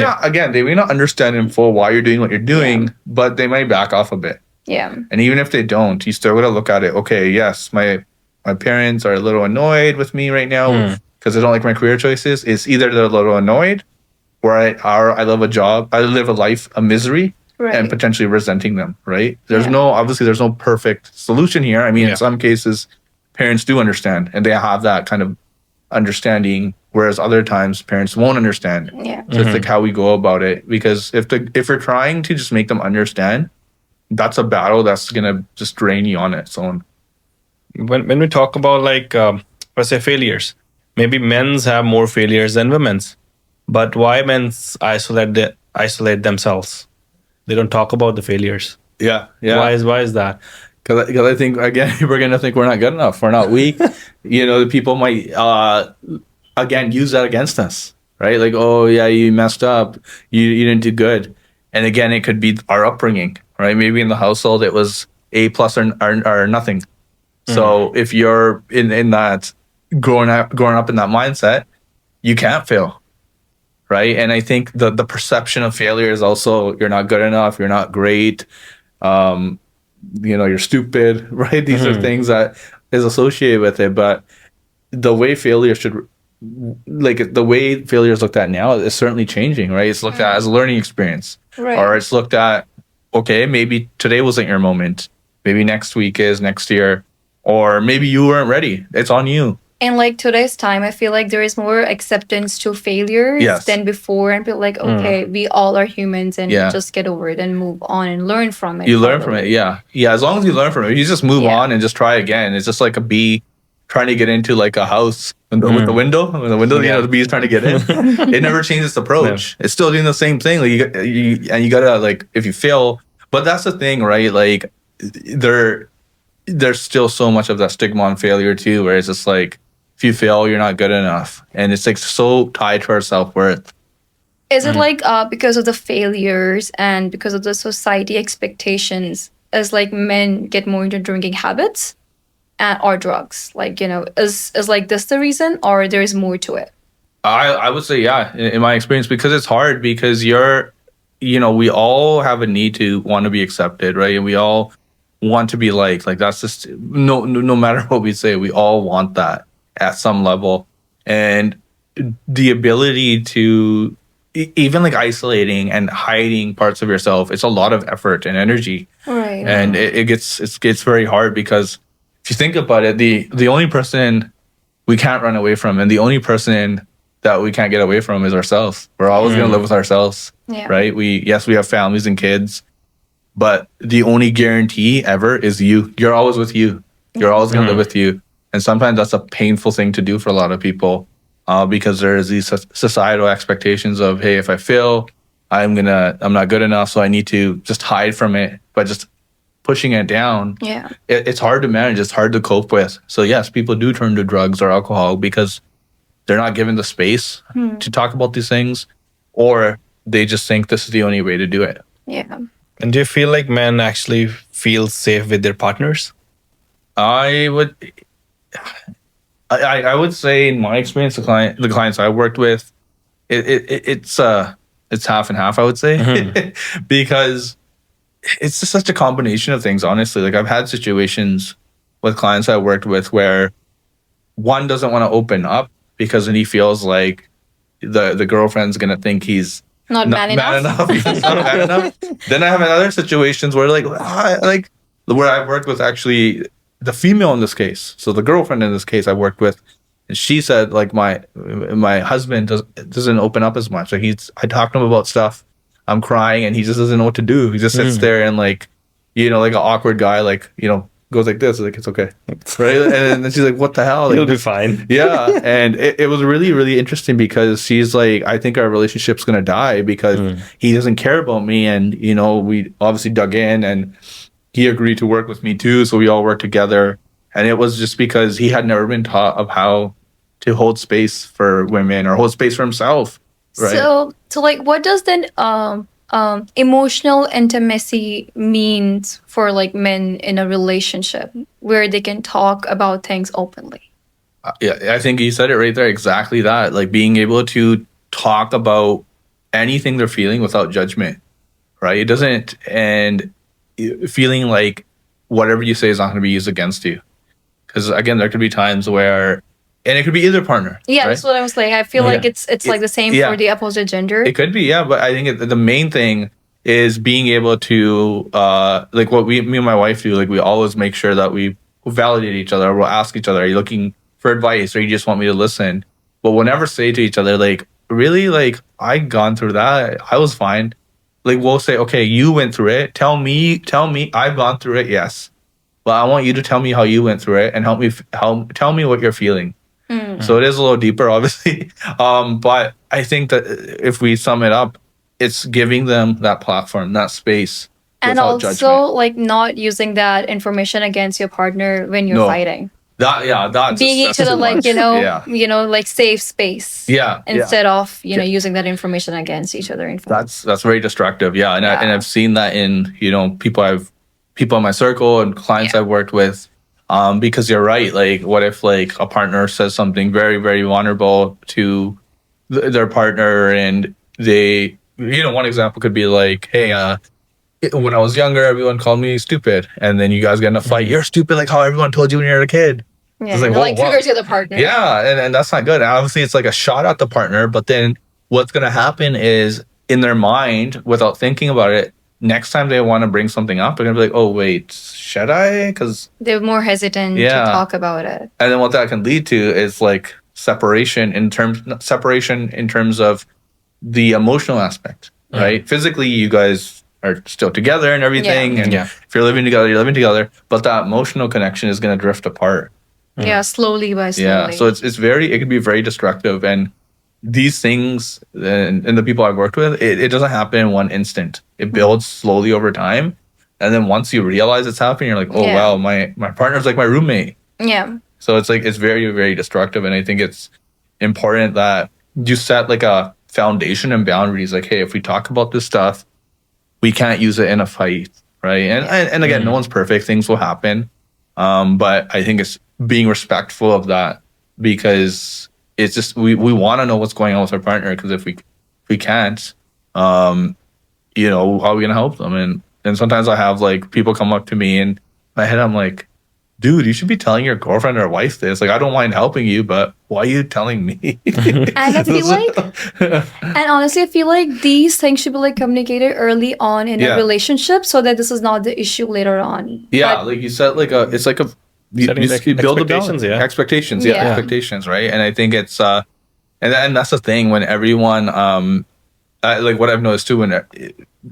S2: not understand in full why you're doing what you're doing, but they might back off a bit.
S3: Yeah.
S2: And even if they don't, you still got to look at it. Okay, yes, my parents are a little annoyed with me right now because they don't like my career choices. It's either they're a little annoyed or I live a life of misery and potentially resenting them, right? There's no perfect solution here. I mean, in some cases, parents do understand and they have that kind of understanding, whereas other times parents won't understand.
S3: Yeah.
S2: So it's like how we go about it. Because if we're trying to just make them understand, that's a battle that's gonna just drain you on its own.
S1: When we talk about let's say failures, maybe men's have more failures than women's, but why men's isolate themselves? They don't talk about the failures.
S2: Yeah.
S1: Why is that?
S2: Because I think again we're gonna think we're not good enough. We're not weak. The people might again use that against us, right? Like, oh yeah, you messed up. You didn't do good. And again, it could be our upbringing, right? Maybe in the household it was A+ or nothing. So if you're in that growing up in that mindset, you can't fail, right? And I think the perception of failure is also you're not good enough, you're not great, you're stupid, right? These are things that is associated with it. But the way failure is looked at now is certainly changing, right? It's looked at as a learning experience, or it's looked at, okay, maybe today wasn't your moment. Maybe next week is, next year, or maybe you weren't ready. It's on you.
S3: And like today's time, I feel like there is more acceptance to failures
S2: Yes.
S3: than before, and feel like, okay, we all are humans, and
S2: Yeah.
S3: just get over it and move on and learn from it.
S2: You learn from it, yeah. Yeah, as long as you learn from it, you just move
S3: Yeah.
S2: on and just try again. It's just like a bee trying to get into like a house with the window. With the window, you know, the bee's trying to get in. It never changes its approach. It's still doing the same thing. Like you gotta like, if you fail, but that's the thing, right? Like there's still so much of that stigma on failure too, where it's just like, if you fail, you're not good enough, and it's like so tied to our self-worth.
S3: Is it like because of the failures and because of the society expectations, as like men get more into drinking habits or drugs? Like, you know, is like this the reason, or there is more to it?
S2: I would say, yeah, in my experience, because it's hard, because we all have a need to want to be accepted, right? And we all want to be liked. Like that's just no matter what we say, we all want that at some level. And the ability to even like isolating and hiding parts of yourself, it's a lot of effort and energy.
S3: Right.
S2: And it gets very hard, because if you think about it, the only person we can't run away from, and the only person that we can't get away from, is ourselves. We're always going to live with ourselves, right? We have families and kids, but the only guarantee ever is you. You're always with you. You're always going to live with you. And sometimes that's a painful thing to do for a lot of people, because there's these societal expectations of, hey, if I fail, I'm not good enough, so I need to just hide from it. But just pushing it down, it's hard to manage. It's hard to cope with. So yes, people do turn to drugs or alcohol because they're not given the space to talk about these things, or they just think this is the only way to do it.
S3: Yeah.
S1: And do you feel like men actually feel safe with their partners?
S2: I would say, in my experience, the clients I worked with, it's half and half, I would say, because it's just such a combination of things, honestly. Like I've had situations with clients I worked with where one doesn't want to open up because then he feels like the girlfriend's gonna think he's
S3: not man enough.
S2: He's not man enough. Then I have other situations where like where I've worked with actually the female in this case. So the girlfriend in this case I worked with, and she said like my husband doesn't open up as much. Like I talk to him about stuff, I'm crying, and he just doesn't know what to do. He just sits there and like an awkward guy, like, goes like this, like, it's okay, right? And then she's like, what the hell? Like,
S1: You'll be fine.
S2: Yeah. And it was really, really interesting, because she's like, I think our relationship's going to die because he doesn't care about me. And, we obviously dug in, and he agreed to work with me too. So we all worked together. And it was just because he had never been taught of how to hold space for women or hold space for himself. Right?
S3: So like, what does then emotional intimacy means for like men in a relationship where they can talk about things openly?
S2: Yeah, I think you said it right there. Exactly that. Like being able to talk about anything they're feeling without judgment, right? It doesn't, and feeling like whatever you say is not going to be used against you. Because again, there could be times where, and it could be either partner.
S3: Yeah,
S2: right?
S3: That's what I was like. I feel like it's like the same for the opposite gender.
S2: It could be, yeah. But I think the main thing is being able to, like what me and my wife do, like we always make sure that we validate each other. We'll ask each other, are you looking for advice, or you just want me to listen? But we'll never say to each other, like, really, like, I gone through that. I was fine. Like, we'll say, okay, you went through it. Tell me, I've gone through it, yes. But I want you to tell me how you went through it and tell me what you're feeling. So it is a little deeper, obviously. But I think that if we sum it up, it's giving them that platform, that space.
S3: And also, judgment. Like, not using that information against your partner when you're fighting.
S2: That's
S3: being each other, like, like safe space.
S2: Yeah.
S3: Instead of, using that information against each other.
S2: That's very destructive. Yeah. And I've seen that in, people in my circle and clients I've worked with. Because you're right. Like, what if like a partner says something very, very vulnerable to their partner, and they, one example could be like, hey, when I was younger, everyone called me stupid, and then you guys get in a fight. You're stupid, like how everyone told you when you were a kid.
S3: Yeah, it's like triggers the other partner.
S2: Yeah, and that's not good. And obviously, it's like a shot at the partner. But then what's going to happen is, in their mind, without thinking about it, next time they want to bring something up, they're gonna be like, oh wait, should I? Because
S3: They're more hesitant to
S2: Yeah.
S3: talk about it.
S2: and then what that can lead to is like separation in terms of the emotional aspect, right? Physically, you guys are still together and everything, and
S1: Yeah.
S2: if you're living together, you're living together. But that emotional connection is going to drift apart.
S3: Yeah, slowly by slowly.
S2: Yeah, so it can be very destructive, and these things and the people I've worked with, it doesn't happen in one instant. It builds slowly over time, and then once you realize it's happening, you're like, oh
S3: Yeah.
S2: wow, my partner's like my roommate.
S3: Yeah.
S2: So it's like it's very, very destructive, and I think it's important that you set like a foundation and boundaries. Like, hey, if we talk about this stuff, we can't use it in a fight, right? And again, no one's perfect; things will happen. But I think it's being respectful of that, because it's just we want to know what's going on with our partner, because if we can't, how are we gonna help them? And sometimes I have like people come up to me, and in my head I'm like, dude, you should be telling your girlfriend or wife this. Like, I don't mind helping you, but why are you telling me?
S3: And I feel like, and honestly, I feel like these things should be like communicated early on in
S2: Yeah.
S3: a relationship, so that this is not the issue later on.
S2: Yeah,
S3: But-
S2: like you said, it's like you
S1: Setting the
S2: build a
S1: expectations,
S2: balance.
S1: yeah.
S2: Expectations,
S3: Yeah.
S2: expectations, right? And I think it's and that's the thing when everyone like what I've noticed too, when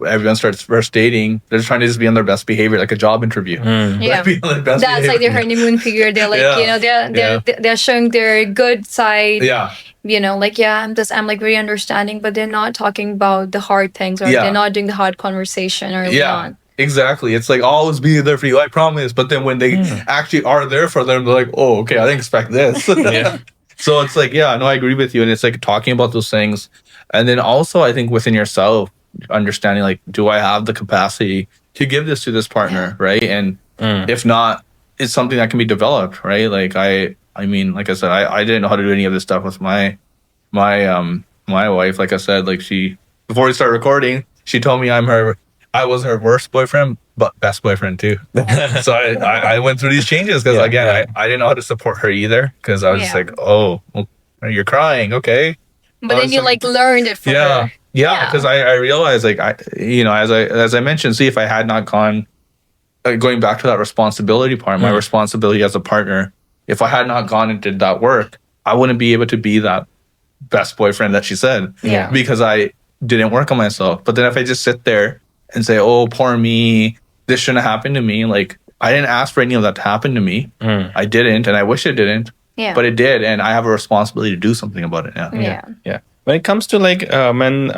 S2: everyone starts first dating, they're trying to just be on their best behavior, like a job interview.
S3: Yeah.
S2: Like, be on their best
S3: That's like their
S2: behavior.
S3: honeymoon period. They're like,
S2: Yeah.
S3: they're showing their good side.
S2: Yeah,
S3: Like, I'm like very understanding, but they're not talking about the hard things, or
S2: Yeah.
S3: they're not doing the hard conversation early
S2: yeah.
S3: on.
S2: Exactly. It's like, I'll always be there for you, I promise. But then when they actually are there for them, they're like, oh, okay, I didn't expect this.
S1: Yeah.
S2: So it's like, yeah, no, I agree with you. And it's like talking about those things. And then also, I think within yourself, understanding like, do I have the capacity to give this to this partner, right? And if not, it's something that can be developed, right? Like I mean, like I said, I didn't know how to do any of this stuff with my wife. Like I said, like before we started recording, she told me I was her worst boyfriend, but best boyfriend too. So I went through these changes because I didn't know how to support her either, because I was just
S3: Yeah.
S2: like, oh, well, you're crying, okay.
S3: But then you like learned it from her.
S2: Yeah, because I realized like as I mentioned, see, if I had not gone going back to that responsibility part, my responsibility as a partner, if I had not gone and did that work, I wouldn't be able to be that best boyfriend that she said.
S3: Yeah.
S2: Because I didn't work on myself. But then if I just sit there and say, oh, poor me, this shouldn't have happened to me, like I didn't ask for any of that to happen to me. I didn't, and I wish it didn't.
S3: Yeah.
S2: But it did, and I have a responsibility to do something about it now.
S3: Yeah.
S1: When it comes to like men,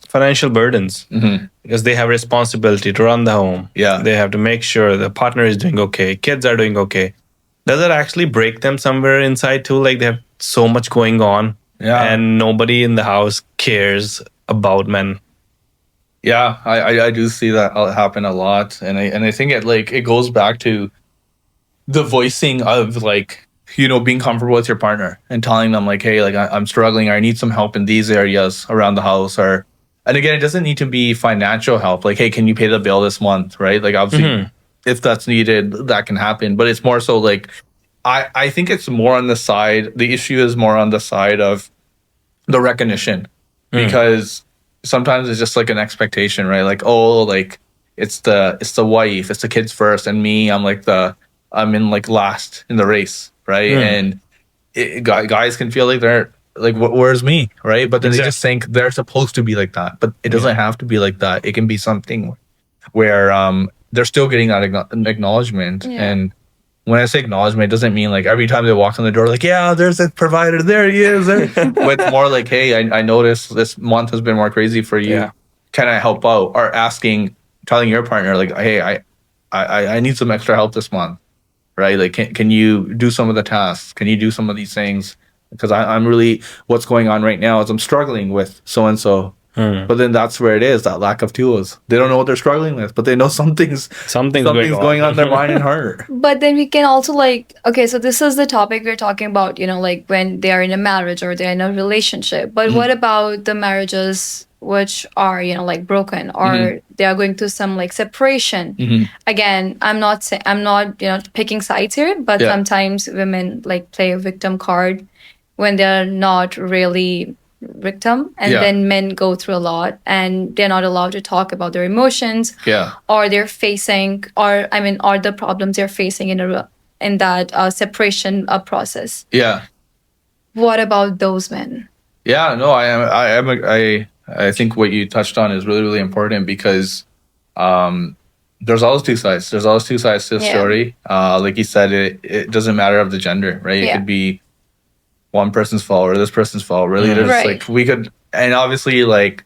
S1: financial burdens, because they have responsibility to run the home.
S2: Yeah.
S1: They have to make sure the partner is doing okay, kids are doing okay. Does it actually break them somewhere inside too? Like they have so much going on, and nobody in the house cares about men.
S2: Yeah, I do see that happen a lot, and I think it goes back to the voicing of like, being comfortable with your partner and telling them like, hey, like I'm struggling, or I need some help in these areas around the house, and again, it doesn't need to be financial help. Like, hey, can you pay the bill this month, right? Like obviously, if that's needed, that can happen, but it's more so like I think it's more on the side. The issue is more on the side of the recognition, because sometimes it's just like an expectation, right? Like, oh, like it's the wife, it's the kids first, and me, I'm in like last in the race, right? And guys can feel like they're like, where's me, right? But then they just think they're supposed to be like that, but it doesn't have to be like that. It can be something where they're still getting that acknowledgement. And when I say acknowledgement, it doesn't mean like every time they walk in the door, like, yeah, there's a provider, there he is. But it's more like, hey, I noticed this month has been more crazy for you.
S1: Yeah.
S2: Can I help out? Or telling your partner, like, hey, I need some extra help this month, right? Like, can you do some of the tasks? Can you do some of these things? Because I'm really, what's going on right now is I'm struggling with so-and-so. But then that's where it is, that lack of tools. They don't know what they're struggling with, but they know something's going on in their mind and heart.
S3: But then we can also like, okay, so this is the topic we're talking about, like when they are in a marriage or they're in a relationship. But what about the marriages which are, like broken, or they are going through some like separation? Again, I'm not picking sides here, but sometimes women like play a victim card when they're not really victim, and
S2: Yeah.
S3: then men go through a lot, and they're not allowed to talk about their emotions,
S2: Yeah.
S3: or they're facing, or I mean, or the problems they're facing in that separation process.
S2: Yeah.
S3: What about those men?
S2: Yeah, no, I think what you touched on is really, really important because there's always two sides. There's always two sides to the
S3: Yeah.
S2: story. Like you said, it doesn't matter of the gender, right? It
S3: Yeah.
S2: could be one person's fault or this person's fault. Really,
S1: Mm.
S2: there's
S3: Right.
S2: like we could, and obviously like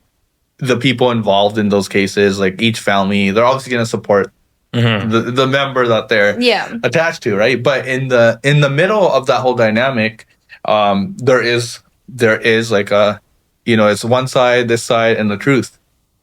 S2: the people involved in those cases, like each family, they're obviously going to support the member that they're
S3: Yeah.
S2: attached to, right? But in the middle of that whole dynamic, there is like a, it's one side, this side, and the truth,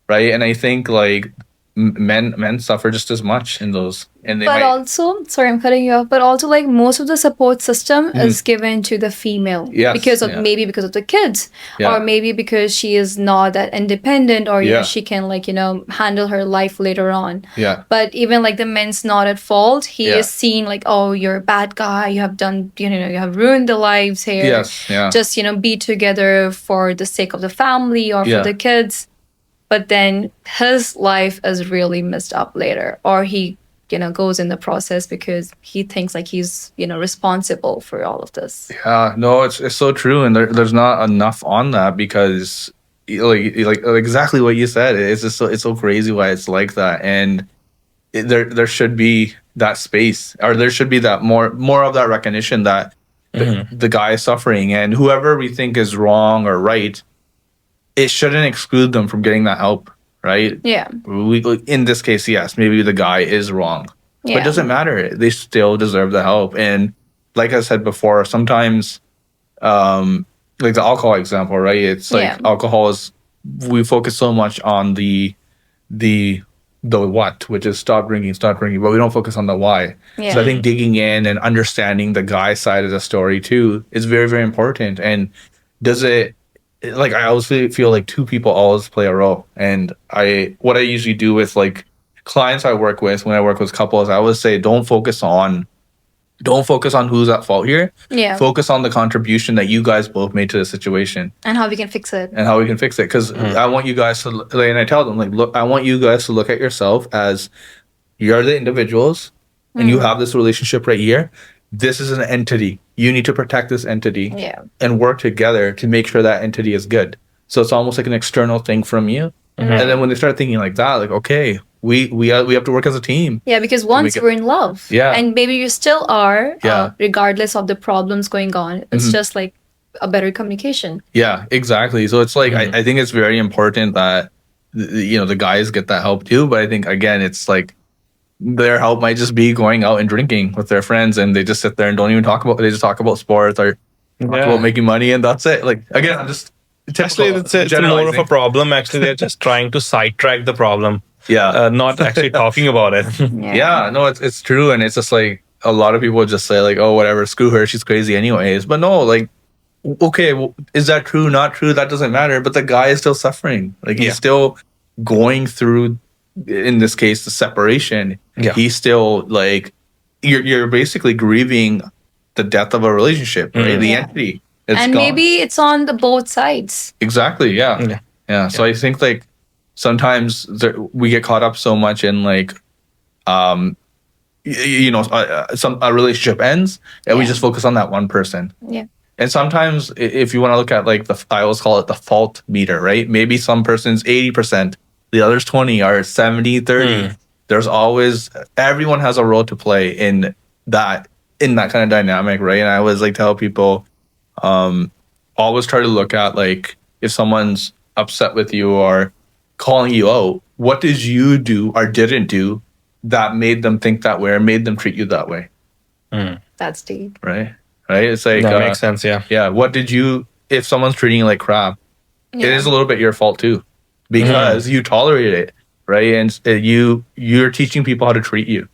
S2: right? And I think like men suffer just as much in those, and they
S3: But
S2: might,
S3: also, sorry, I'm cutting you off. But also, like most of the support system is given to the female
S2: Yes,
S3: because of
S2: yeah.
S3: maybe because of the kids,
S2: Yeah.
S3: or maybe because she is not that independent, or
S2: Yeah.
S3: she can like handle her life later on.
S2: yeah,
S3: But even like the man's not at fault. He
S2: Yeah.
S3: is seen like, oh, you're a bad guy. You have done, you have ruined the lives here.
S2: yes, yeah,
S3: Just be together for the sake of the family or
S2: Yeah.
S3: for the kids. But then his life is really messed up later, or he goes in the process because he thinks like he's responsible for all of this.
S2: yeah. No, it's so true, and there's not enough on that because like exactly what you said. It's just it's so crazy why it's like that, and there should be that space, or there should be that more of that recognition that the guy is suffering, and whoever we think is wrong or right, it shouldn't exclude them from getting that help, right?
S3: Yeah.
S2: In this case, yes, maybe the guy is wrong, but
S3: Yeah.
S2: it doesn't matter. They still deserve the help. And like I said before, sometimes, like the alcohol example, right? It's like
S3: Yeah.
S2: alcohol is, we focus so much on the what, which is stop drinking, but we don't focus on the why.
S3: Yeah.
S2: So I think digging in and understanding the guy side of the story too is very, very important. And does it, like, I always feel like two people always play a role. And what I usually do with like clients I work with, when I work with couples, I always say, don't focus on who's at fault here.
S3: Yeah.
S2: Focus on the contribution that you guys both made to the situation
S3: And how we can fix it.
S2: and how we can fix it. Because I want you guys to, like, and I tell them, like, look, I want you guys to look at yourself as you're the individuals and you have this relationship right here. This is an entity. You need to protect this entity
S3: Yeah.
S2: and work together to make sure that entity is good. So it's almost like an external thing from you. And then when they start thinking like that, like, okay, we have to work as a team.
S3: Yeah, because once
S2: make it-
S3: we're in love,
S2: Yeah.
S3: and maybe you still are,
S2: Yeah.
S3: regardless of the problems going on, it's just like a better communication.
S2: Yeah, exactly. So it's like, I think it's very important that, the guys get that help too. But I think, again, it's like their help might just be going out and drinking with their friends, and they just sit there and don't even talk about, they just talk about sports or talk about making money, and that's it. Like, again, I'm just
S1: Actually, it's more of a
S2: generalizing.
S1: problem. Actually, they're just trying to sidetrack the problem,
S2: Yeah.
S1: not actually talking about it.
S2: Yeah, no, it's true. And it's just like a lot of people just say like, oh, whatever, screw her, she's crazy anyways. But no, like, okay, well, is that true? Not true? That doesn't matter. But the guy is still suffering. Like, he's
S1: Yeah.
S2: still going through, in this case, the separation.
S1: Yeah.
S2: He's still like, you're basically grieving the death of a relationship, right? The
S3: Yeah.
S2: entity. It's
S3: And
S2: gone.
S3: maybe it's on the both sides.
S2: Exactly. Yeah.
S1: Yeah.
S2: Yeah. So I think like sometimes we get caught up so much in like, a relationship ends and we
S3: Yeah.
S2: just focus on that one person.
S3: Yeah.
S2: And sometimes if you want to look at like I always call it the fault meter, right? Maybe some person's 80%, the other's 20 or 70, 30. There's always, everyone has a role to play in that kind of dynamic, right? And I always like tell people, always try to look at like if someone's upset with you or calling you out, what did you do or didn't do that made them think that way or made them treat you that way,
S3: That's deep.
S2: right? Right? It's like,
S1: That makes sense. Yeah.
S2: yeah, what did you, if someone's treating you like crap, it
S3: Yeah.
S2: is a little bit your fault too, because you tolerated it, right? And you're teaching people how to treat you,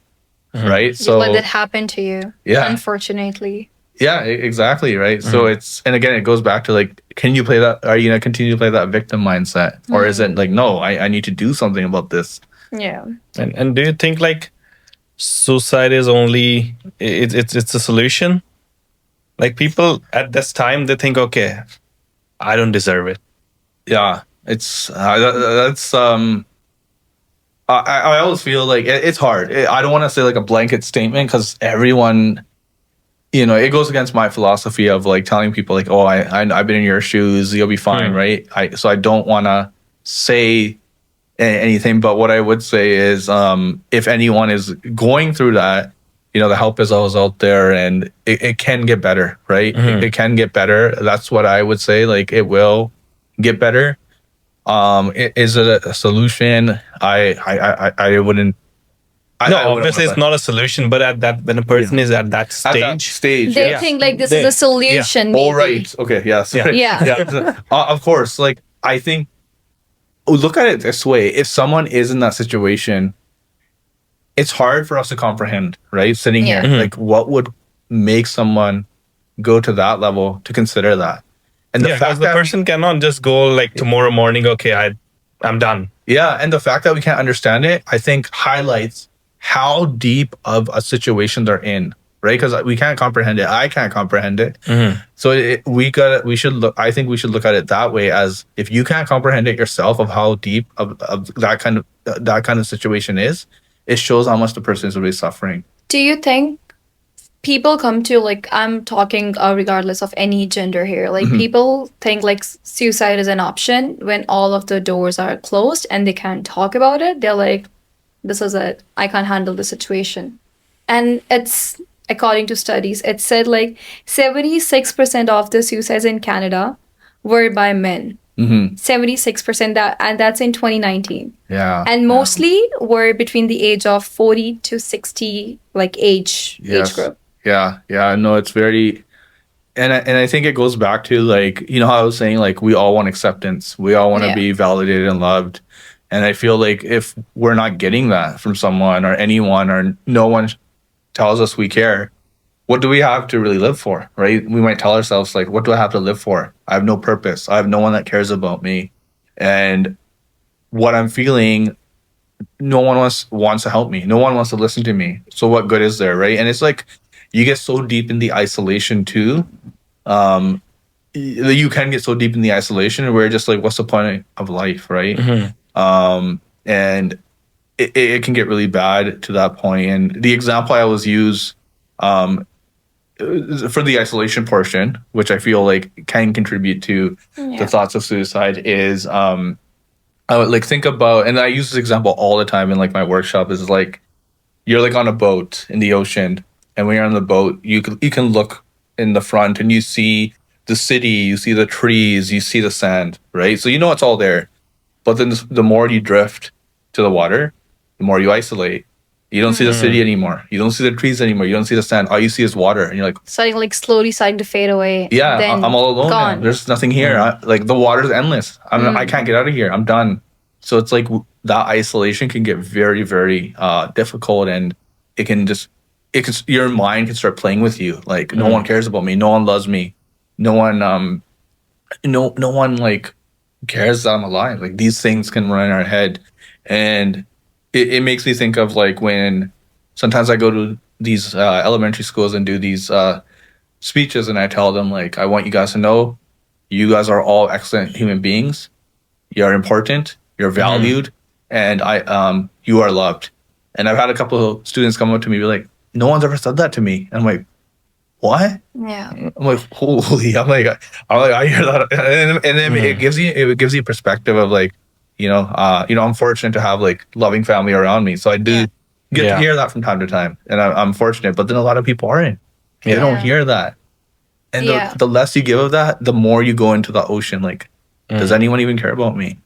S2: right?
S3: You
S2: So
S3: let it happen to you.
S2: Yeah.
S3: Unfortunately.
S2: yeah, exactly, right? So it's, and again, it goes back to like, can you play that? Are you gonna continue to play that victim mindset, or is it like, no, I need to do something about this?
S3: Yeah.
S1: And do you think like suicide is only it's a solution? Like people at this time they think, okay, I don't deserve it.
S2: Yeah, it's that's I always feel like it's hard. I don't want to say like a blanket statement because everyone, it goes against my philosophy of like telling people like, oh, I've been in your shoes, you'll be fine, right? So I don't want to say anything, but what I would say is, if anyone is going through that, the help is always out there, and it can get better, right? It can get better. That's what I would say. Like, it will get better. Is it a solution? I wouldn't.
S1: No,
S2: I wouldn't
S1: obviously
S2: wanna
S1: it's not a solution, but at that when a person is at that
S2: at that
S1: stage,
S2: stage.
S3: They
S2: Yeah.
S3: think like this
S1: They-
S3: is a solution.
S2: Oh,
S3: maybe.
S2: right. Okay. Yeah. Sorry.
S3: Yeah.
S2: Yeah. Of course. Like, I think. Look at it this way: if someone is in that situation, it's hard for us to comprehend, right? Sitting
S3: Yeah.
S2: here, like, what would make someone go to that level to consider that? And
S1: yeah, because the person cannot just go like tomorrow morning. Okay, I'm done.
S2: Yeah, and the fact that we can't understand it, I think, highlights how deep of a situation they're in, right? Because we can't comprehend it. I can't comprehend it. So we should look. I think we should look at it that way, as if you can't comprehend it yourself of how deep of that kind of situation is, it shows how much the person is really suffering.
S3: Do you think people come to, like, I'm talking regardless of any gender here, like people think like suicide is an option when all of the doors are closed and they can't talk about it? They're like, this is it, I can't handle the situation. And it's, according to studies, it said like 76% of the suicides in Canada were by men. 76%, and that's in 2019.
S2: Yeah,
S3: And mostly were between the age of 40 to 60, like age group.
S2: Yeah. No, it's very, and I think it goes back to, like, how I was saying, like, we all want acceptance. We all want to be validated and loved. And I feel like if we're not getting that from someone or anyone, or no one tells us we care, what do we have to really live for, right? We might tell ourselves, like, what do I have to live for? I have no purpose. I have no one that cares about me. And what I'm feeling, no one wants to help me. No one wants to listen to me. So what good is there, right? And it's like, you get so deep in the isolation too. You can get so deep in the isolation where just like, what's the point of life, right? And it can get really bad to that point. And the example I always use for the isolation portion, which I feel like can contribute to the thoughts of suicide, is I would like think about, and I use this example all the time in like my workshop, is like, you're like on a boat in the ocean. And when you're on the boat, you can look in the front and you see the city, you see the trees, you see the sand, right? So it's all there. But then the more you drift to the water, the more you isolate. You don't see the city anymore. You don't see the trees anymore. You don't see the sand. All you see is water. And you're like,
S3: Slowly starting to fade away.
S2: yeah,
S3: then
S2: I'm all alone now.
S3: gone.
S2: There's nothing here. Like, the water's endless. I can't get out of here. I'm done. So it's like that isolation can get very, very difficult, and your mind can start playing with you. Like, no one cares about me. No one loves me. No one, no one like cares that I'm alive. Like, these things can run in our head, and it makes me think of like when sometimes I go to these elementary schools and do these speeches, and I tell them, like, I want you guys to know, you guys are all excellent human beings. You're important. You're valued, and you are loved. And I've had a couple of students come up to me and be like, no one's ever said that to me. And I'm like, what?
S3: Yeah.
S2: I'm like, holy! I'm like, I hear that, and then it gives you perspective of like, I'm fortunate to have like loving family around me, so I do get to hear that from time to time, and I'm fortunate. But then a lot of people aren't. They don't hear that, and the less you give of that, the more you go into the ocean. Like, does anyone even care about me?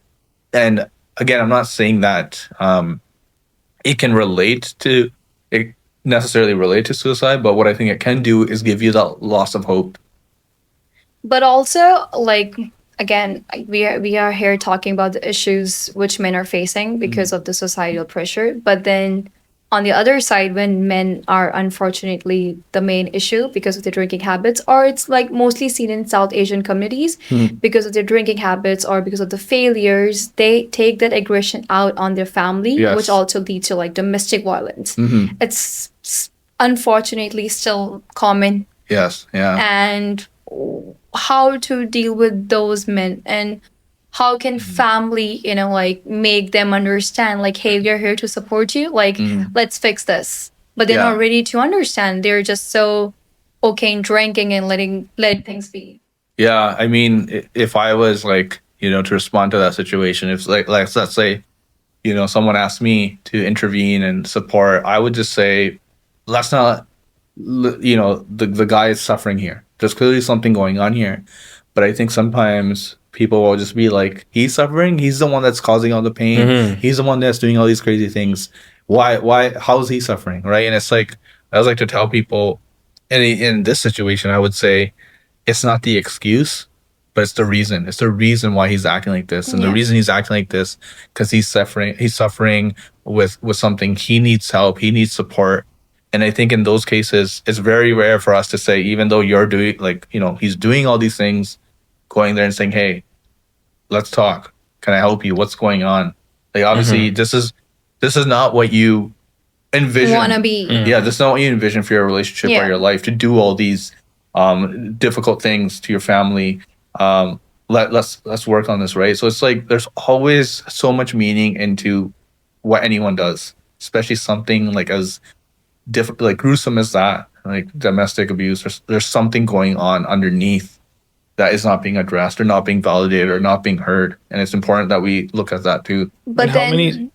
S2: And again, I'm not saying that it can necessarily relate to suicide, but what I think it can do is give you that loss of hope.
S3: But also, like, again, we are here talking about the issues which men are facing because of the societal pressure. But then on the other side, when men are unfortunately the main issue because of their drinking habits, or it's like mostly seen in South Asian communities because of their drinking habits or because of the failures, they take that aggression out on their family, which also leads to like domestic violence. It's unfortunately still common.
S2: Yes. Yeah.
S3: And how to deal with those men, and how can family, like make them understand, like, hey, we're here to support you, like, let's fix this. But they're not ready to understand. They're just so okay in drinking and letting things be.
S2: Yeah, I mean, if I was like, to respond to that situation, if like let's say, someone asked me to intervene and support, I would just say, let's not, the guy is suffering here. There's clearly something going on here. But I think sometimes people will just be like, he's suffering. He's the one that's causing all the pain. He's the one that's doing all these crazy things. Why, how is he suffering? Right. And it's like, I always like to tell people in this situation, I would say it's not the excuse, but it's the reason. It's the reason why he's acting like this. And the reason he's acting like this, because he's suffering with something. He needs help. He needs support. And I think in those cases, it's very rare for us to say, even though you're doing, like, he's doing all these things, going there and saying, hey, let's talk. Can I help you? What's going on? Like, obviously, this is not what you envision.
S3: Want to be.
S2: Yeah, this is not what you envision for your relationship or your life, to do all these difficult things to your family. Let's work on this, right? So it's like there's always so much meaning into what anyone does, especially something like as like gruesome as that, like domestic abuse. There's something going on underneath that is not being addressed or not being validated or not being heard, and it's important that we look at that too.
S3: But then,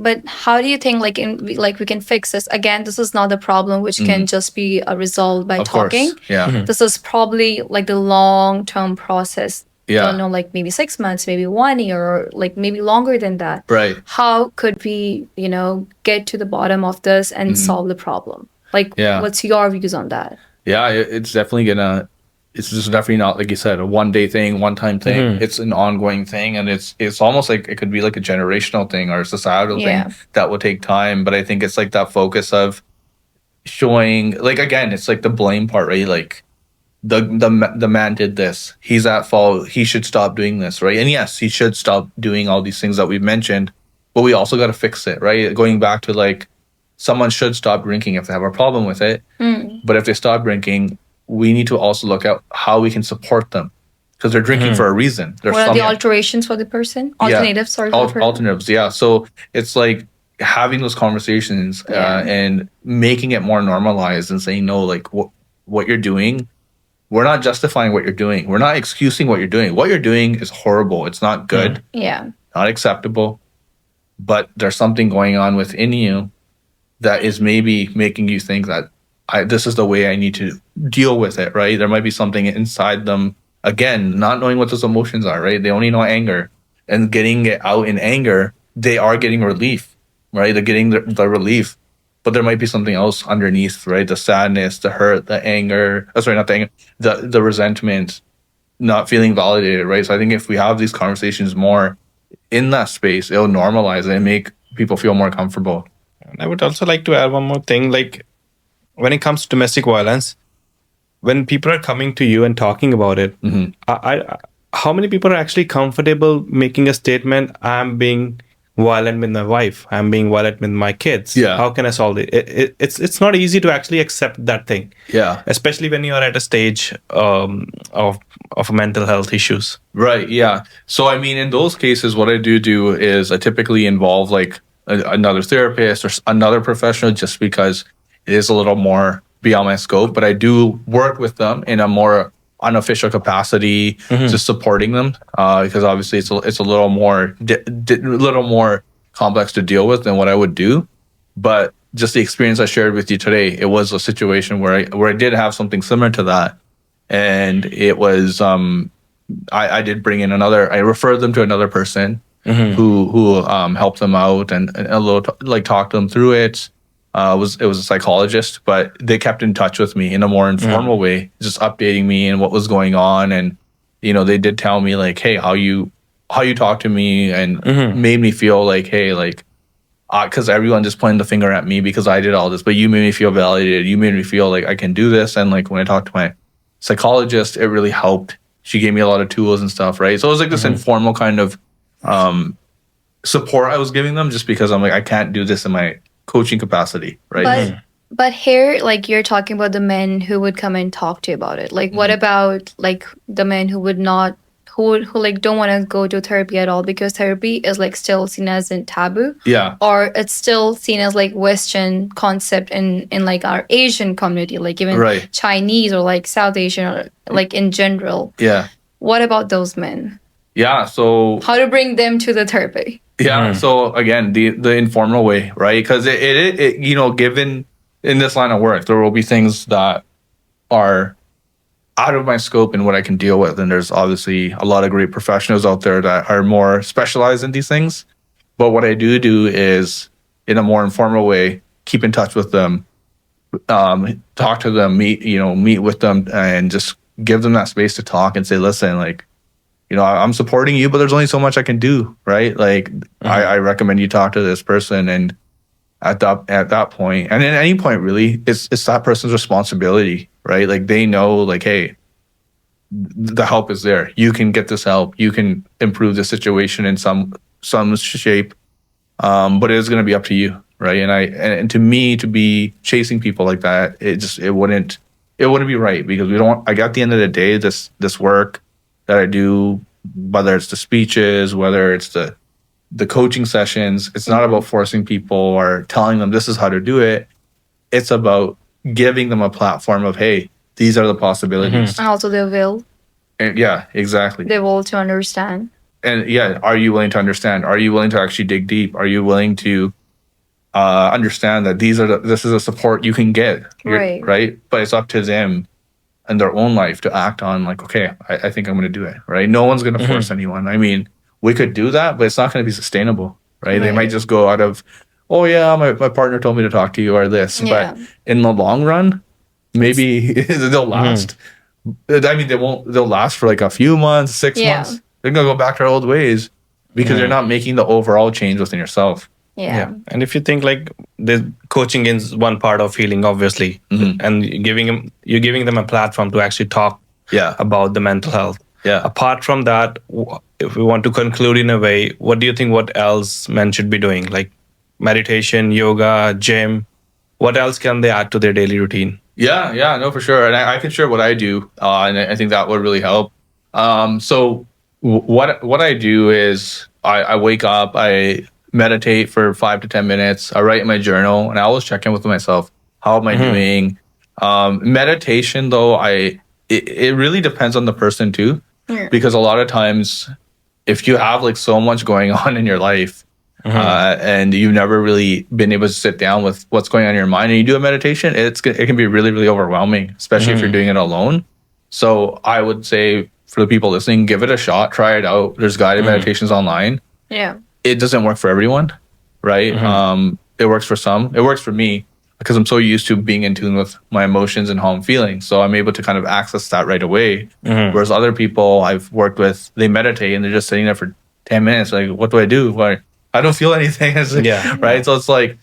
S3: but how do you think we can fix this? Again, this is not the problem which can just be resolved by talking.
S2: Course. Yeah.
S3: This is probably like the long-term process.
S2: Yeah.
S3: I don't know, like maybe 6 months, maybe 1 year, or like maybe longer than that.
S2: Right.
S3: How could we, get to the bottom of this and solve the problem? Like, what's your views on that?
S2: Yeah, it's definitely it's just definitely not, like you said, a one-day thing, one-time thing. It's an ongoing thing, and it's almost like it could be like a generational thing or a societal thing that will take time. But I think it's like that focus of showing, like, again, it's like the blame part, right? Like, the man did this. He's at fault. He should stop doing this, right? And yes, he should stop doing all these things that we've mentioned, but we also got to fix it, right? Going back to, like, someone should stop drinking if they have a problem with it. But if they stop drinking, we need to also look at how we can support them, because they're drinking for a reason.
S3: What are the alterations for the person? Alternatives, sorry.
S2: Alternatives, yeah. So it's like having those conversations and making it more normalized and saying, no, like, what you're doing, we're not justifying what you're doing. We're not excusing what you're doing. What you're doing is horrible. It's not good.
S3: Yeah.
S2: Not acceptable. But there's something going on within you that is maybe making you think that this is the way I need to deal with it, right? There might be something inside them, again, not knowing what those emotions are, right? They only know anger. And getting it out in anger, they are getting relief, right? They're getting the relief. But there might be something else underneath, right? The sadness, the hurt, the anger. Not the anger, the resentment, not feeling validated, right? So I think if we have these conversations more in that space, it'll normalize it and make people feel more comfortable.
S1: And I would also like to add one more thing. Like, when it comes to domestic violence, when people are coming to you and talking about it, how many people are actually comfortable making a statement, I'm being violent with my wife, I'm being violent with my kids? How can I solve it? It's not easy to actually accept that thing. Especially when you are at a stage of mental health issues.
S2: Right, yeah. So I mean, in those cases, what I do is I typically involve like another therapist or another professional, just because it is a little more beyond my scope. But I do work with them in a more unofficial capacity, just supporting them, because obviously it's a little more little more complex to deal with than what I would do. But just the experience I shared with you today, it was a situation where I did have something similar to that, and it was I did bring in I referred them to another person who helped them out and a little talked them through it. It was a psychologist, but they kept in touch with me in a more informal way, just updating me and what was going on. And, they did tell me like, hey, how you talk to me, and made me feel like, hey, like, because everyone just pointed the finger at me because I did all this, but you made me feel validated. You made me feel like I can do this. And like, when I talked to my psychologist, it really helped. She gave me a lot of tools and stuff, right? So it was like this informal kind of support I was giving them, just because I'm like, I can't do this in my coaching capacity, right?
S3: But But here, like you're talking about the men who would come and talk to you about it. Like, what about like the men who would not, who like don't want to go to therapy at all because therapy is like still seen as a taboo,
S2: Yeah.
S3: or it's still seen as like Western concept in like our Asian community, like even
S2: Right.
S3: Chinese or like South Asian or like in general.
S2: Yeah.
S3: What about those men?
S2: Yeah. So
S3: How to bring them to the therapy?
S2: yeah. So again, the informal way, right? Because it you know, given in this line of work, there will be things that are out of my scope and what I can deal with. And there's obviously a lot of great professionals out there that are more specialized in these things. But what I do is, in a more informal way, keep in touch with them, talk to them, meet with them, and just give them that space to talk and say, listen, like, you know, I'm supporting you, but there's only so much I can do, right? Like, I recommend you talk to this person, and at that point, and at any point really, it's that person's responsibility, right? Like, they know, like, hey, the help is there. You can get this help. You can improve the situation in some shape, but it is going to be up to you, right? And to me, to be chasing people like that, it wouldn't be right, because we don't. Like, at the end of the day, this work that I do, whether it's the speeches, whether it's the coaching sessions, it's not about forcing people or telling them this is how to do it. It's about giving them a platform of, hey, these are the possibilities.
S3: And also the will.
S2: And yeah, exactly.
S3: The will to understand.
S2: And yeah, are you willing to understand? Are you willing to actually dig deep? Are you willing to understand that this is a support you can get,
S3: Right?
S2: Right? But it's up to them and their own life to act on, like, okay, I think I'm going to do it, right? No one's going to force anyone. I mean, we could do that, but it's not going to be sustainable, right? They might just go out of, oh yeah, my partner told me to talk to you, or this.
S3: Yeah.
S2: But in the long run, maybe they'll last. I mean, they'll last for like a few months, 6 months. They're going to go back to their old ways because you're not making the overall change within yourself.
S3: Yeah.
S1: And if you think like the coaching is one part of healing, obviously, and you're giving them a platform to actually talk about the mental health.
S2: Yeah.
S1: Apart from that, if we want to conclude in a way, what do you think? What else men should be doing? Like meditation, yoga, gym. What else can they add to their daily routine?
S2: Yeah, no, for sure. And I can share what I do, and I think that would really help. So what I do is I wake up, I meditate for 5 to 10 minutes. I write in my journal, and I always check in with myself. How am I doing? Meditation, though, it really depends on the person too, because a lot of times, if you have like so much going on in your life, and you've never really been able to sit down with what's going on in your mind, and you do a meditation, it can be really, really overwhelming, especially if you're doing it alone. So I would say, for the people listening, give it a shot, try it out. There's guided meditations online.
S3: Yeah.
S2: It doesn't work for everyone, right? It works for some. It works for me because I'm so used to being in tune with my emotions and how I'm feeling. So I'm able to kind of access that right away. Whereas other people I've worked with, they meditate and they're just sitting there for 10 minutes. Like, what do I do? Like, I don't feel anything. Right. So it's like,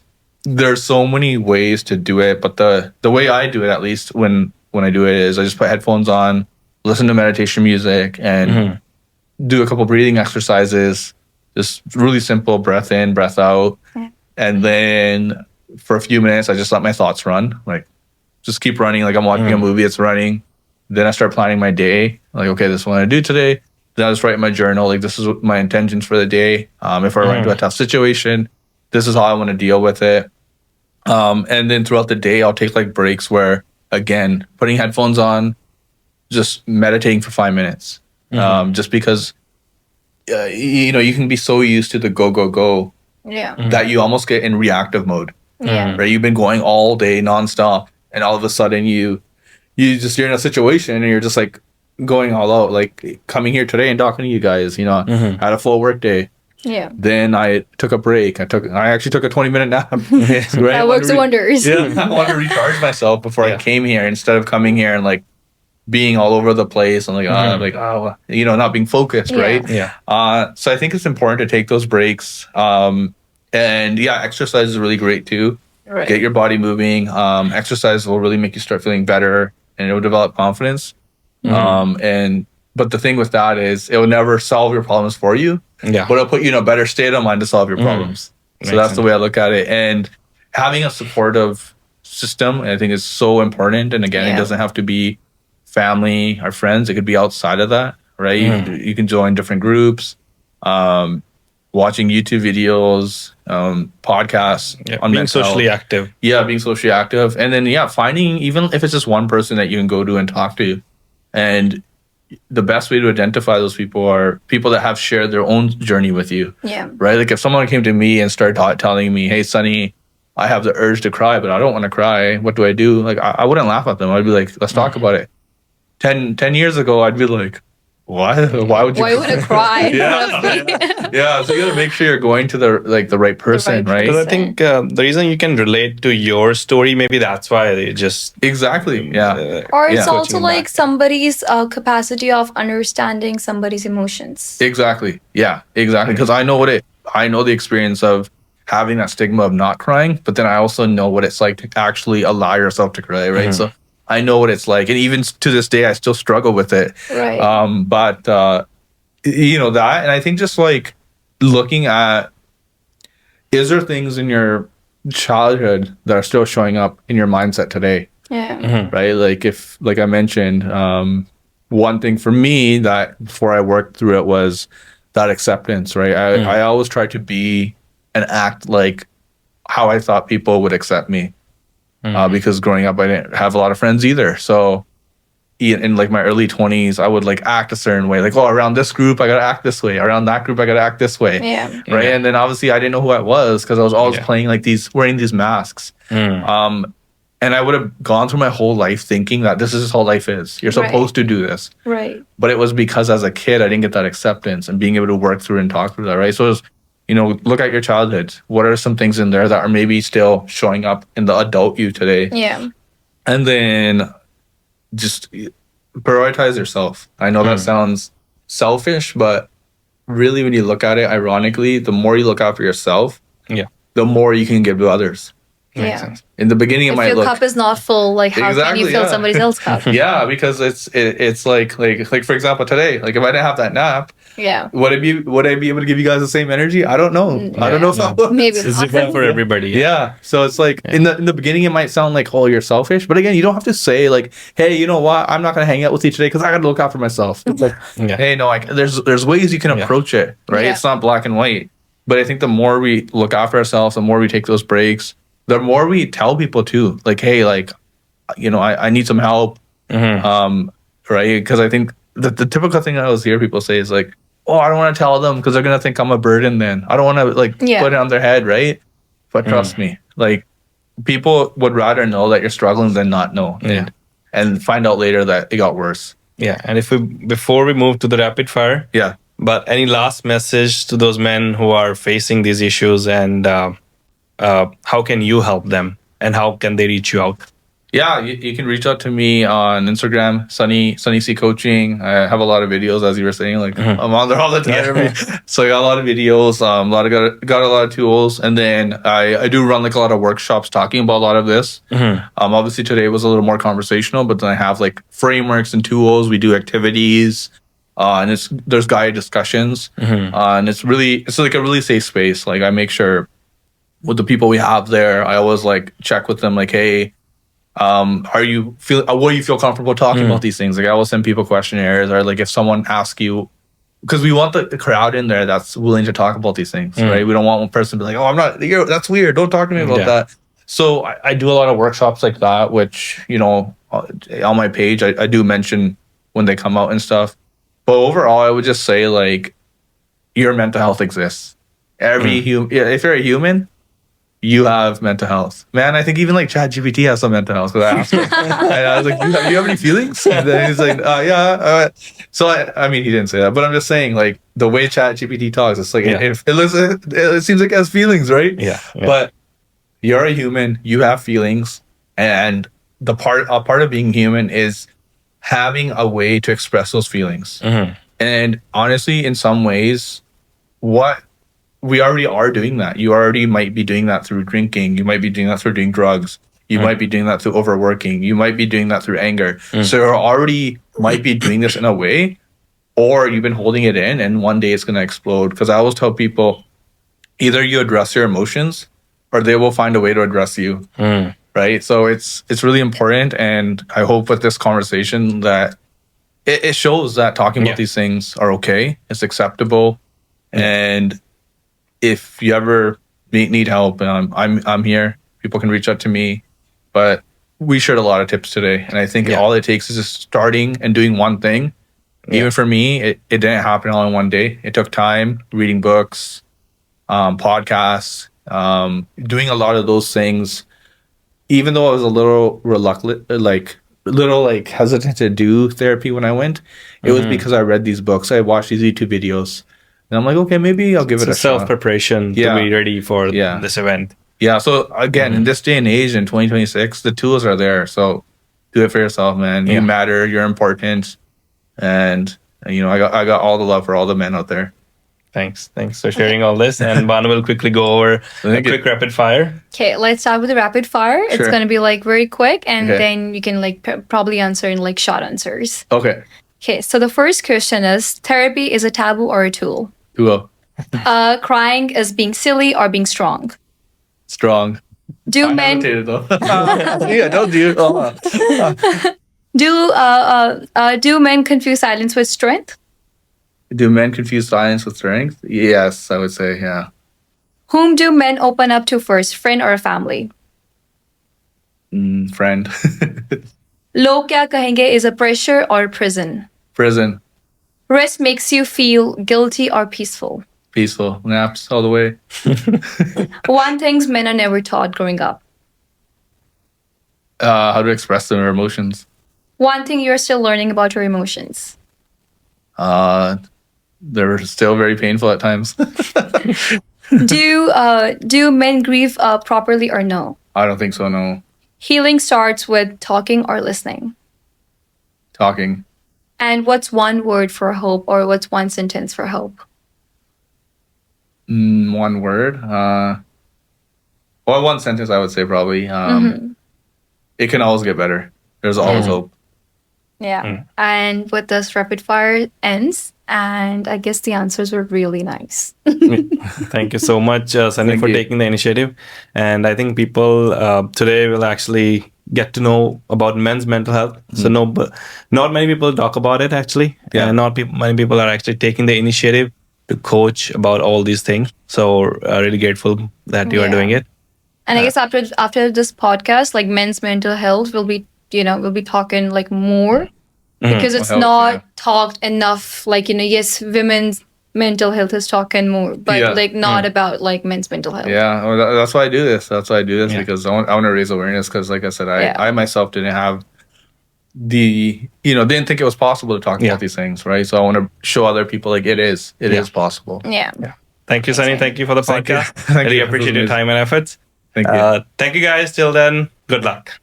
S2: there's so many ways to do it. But the way I do it, at least when I do it, is I just put headphones on, listen to meditation music, and do a couple breathing exercises. Just really simple, breath in, breath out. And then for a few minutes, I just let my thoughts run. Like, just keep running. Like, I'm watching a movie, it's running. Then I start planning my day. Like, okay, this is what I do today. Then I just write in my journal, like, this is what my intentions for the day. If I run into a tough situation, this is how I want to deal with it. And then throughout the day, I'll take like breaks where, again, putting headphones on, just meditating for 5 minutes. Just because, you can be so used to the go that you almost get in reactive mode. Right? You've been going all day nonstop, and all of a sudden you're in a situation and you're just like going all out, like coming here today and talking to you guys, had a full work day.
S3: Yeah.
S2: Then I took a break. I actually took a 20-minute nap. Right?
S3: That works wonders.
S2: Yeah. I wanted to recharge myself before I came here, instead of coming here and like being all over the place and not being focused, right?
S1: Yeah.
S2: So I think it's important to take those breaks. And exercise is really great too.
S3: Right.
S2: Get your body moving. Exercise will really make you start feeling better, and it will develop confidence. But the thing with that is, it will never solve your problems for you.
S1: Yeah.
S2: But it'll put you in a better state of mind to solve your problems. So that's the way I look at it. And having a supportive system, I think is so important. And again, it doesn't have to be family or friends. It could be outside of that, right? You can join different groups, watching YouTube videos, podcasts on
S1: being
S2: mental
S1: socially
S2: health.
S1: active.
S2: Yeah, being socially active. And then, finding, even if it's just one person that you can go to and talk to. And the best way to identify those people are people that have shared their own journey with you.
S3: Yeah.
S2: Right? Like if someone came to me and started telling me, hey, Sonny, I have the urge to cry, but I don't want to cry. What do I do? Like, I wouldn't laugh at them. I'd be like, let's talk about it. 10 years ago, I'd be like, why would you?
S3: Why would I cry?
S2: Yeah, so you gotta make sure you're going to the right person, right?
S1: Because I think the reason you can relate to your story, maybe that's why they just
S2: Exactly. Yeah.
S3: Or it's
S2: Yeah.
S3: also like somebody's capacity of understanding somebody's emotions.
S2: Exactly. Yeah, exactly. Because I know the experience of having that stigma of not crying, but then I also know what it's like to actually allow yourself to cry, right? So I know what it's like. And even to this day, I still struggle with it.
S3: Right.
S2: But that, and I think just like looking at, is there things in your childhood that are still showing up in your mindset today?
S3: Yeah.
S2: Right? Like I mentioned, one thing for me that before I worked through it was that acceptance, right? I always tried to be and act like how I thought people would accept me. Because growing up, I didn't have a lot of friends either. So in like my early 20s, I would like act a certain way. Like, around this group, I got to act this way. Around that group, I got to act this way.
S3: Yeah.
S2: Right.
S1: Yeah.
S2: And then obviously I didn't know who I was because I was always playing like wearing these masks. And I would have gone through my whole life thinking that this is how life is. You're supposed to do this.
S3: Right.
S2: But it was because as a kid, I didn't get that acceptance and being able to work through and talk through that. Right. So it was, look at your childhood. What are some things in there that are maybe still showing up in the adult you today?
S3: Yeah.
S2: And then just prioritize yourself. I know that sounds selfish, but really when you look at it, ironically, the more you look out for yourself, the more you can give to others.
S3: Yeah.
S2: In the beginning, it
S3: If
S2: might
S3: your
S2: look
S3: cup is not full, like how can you
S2: Exactly,
S3: fill somebody else's cup?
S2: yeah, because it's like for example today, like if I didn't have that nap,
S3: Yeah.
S2: would I be able to give you guys the same energy? I don't know. I don't know if I would.
S3: Maybe
S1: it's
S3: not.
S1: different for everybody.
S2: Yeah. So it's like in the beginning it might sound like, oh, you're selfish, but again, you don't have to say like, hey, you know what? I'm not gonna hang out with you today because I gotta look out for myself. It's like, hey, no, there's ways you can approach it, right?
S3: Yeah.
S2: It's not black and white. But I think the more we look after ourselves, the more we take those breaks, the more we tell people too, like, hey, like, I need some help, right? Because I think the typical thing I always hear people say is like, oh, I don't want to tell them because they're gonna think I'm a burden. Then I don't want to like put it on their head, right? But trust me, like people would rather know that you're struggling than not know, and find out later that it got worse.
S1: Yeah. And before we move to the rapid fire, but any last message to those men who are facing these issues, and how can you help them, and how can they reach you out?
S2: Yeah, you can reach out to me on Instagram, Sunny C Coaching. I have a lot of videos, as you were saying, like I'm on there all the time. So I got a lot of videos, got a lot of tools, and then I do run like a lot of workshops talking about a lot of this. Obviously today was a little more conversational, but then I have like frameworks and tools. We do activities, and there's guided discussions, and it's like a really safe space. Like I make sure with the people we have there, I always like check with them, like, hey, what do you feel comfortable talking about these things? Like I will send people questionnaires, or like if someone asks you, because we want the crowd in there that's willing to talk about these things, right? We don't want one person to be like, oh, that's weird, don't talk to me about that. So I do a lot of workshops like that, which on my page I do mention when they come out and stuff. But overall, I would just say like your mental health exists. Every if you're a human, you have mental health. Man, I think even like ChatGPT has some mental health. Because I asked him, and I was like, do you have any feelings? And then he's like, yeah. So I mean, he didn't say that, but I'm just saying, like the way ChatGPT talks, it's like it seems like it has feelings, right?
S1: Yeah.
S2: But you're a human. You have feelings, and a part of being human is having a way to express those feelings. And honestly, in some ways, we already are doing that. You already might be doing that through drinking. You might be doing that through doing drugs. You might be doing that through overworking. You might be doing that through anger. So you already might be doing this in a way, or you've been holding it in and one day it's going to explode. Because I always tell people, either you address your emotions or they will find a way to address you. right? So it's really important, and I hope with this conversation that it shows that talking about these things are okay, it's acceptable, and if you ever need help, I'm here. People can reach out to me, but we shared a lot of tips today, and I think all it takes is just starting and doing one thing. Even for me, it didn't happen all in one day. It took time, reading books, podcasts, doing a lot of those things. Even though I was a little reluctant, like hesitant to do therapy when I went, it was because I read these books. I watched these YouTube videos, and I'm like, okay, maybe I'll give it a shot.
S1: Self-preparation to be ready for this event.
S2: Yeah. So again, in this day and age, in 2026, the tools are there. So do it for yourself, man. You matter. You're important. And I got all the love for all the men out there.
S1: Thanks for sharing all this. And Banu will quickly go over a quick rapid fire.
S3: Okay, let's start with the rapid fire. Sure. It's going to be like very quick, and then you can like probably answer in like short answers.
S2: Okay.
S3: Okay, so the first question is: therapy is a taboo or a tool?
S2: Tool.
S3: Crying is being silly or being strong?
S2: Strong.
S3: Do men?
S2: Yeah, don't do.
S3: Do men confuse silence with strength?
S2: Do men confuse silence with strength? Yes, I would say, yeah.
S3: Whom do men open up to first, friend or family?
S2: Friend.
S3: Log kya kahenge is a pressure or prison?
S2: Prison.
S3: Rest makes you feel guilty or peaceful?
S2: Peaceful. Naps all the way.
S3: One things men are never taught growing up.
S2: How to express their emotions.
S3: One thing you're still learning about your emotions.
S2: They're still very painful at times.
S3: Do men grieve properly or no?
S2: I don't think so, no.
S3: Healing starts with talking or listening.
S2: Talking.
S3: And what's one word for hope, or what's one sentence for hope?
S2: One word. One sentence I would say probably. It can always get better. There's always hope.
S3: Yeah. And with this rapid fire ends, and I guess the answers were really nice.
S1: Thank you so much, Sunny, for taking the initiative. And I think people today will actually get to know about men's mental health. So not many people talk about it actually.
S2: Yeah.
S1: Many people are actually taking the initiative to coach about all these things. So really grateful that you are doing it.
S3: And I guess after this podcast, like men's mental health will be talking like more because it's not talked enough. Like, yes, women's mental health is talking more, but like not about like men's mental health.
S2: Yeah, well, that's why I do this. Because I want to raise awareness. Because like I said, I myself didn't have didn't think it was possible to talk about these things, right? So I want to show other people like it is possible.
S3: Yeah.
S1: Thank you, Sunny. Thank you for the podcast.
S2: Thank
S1: really
S2: you.
S1: appreciate your time and efforts.
S2: Thank you.
S1: Thank you guys. Till then, good luck.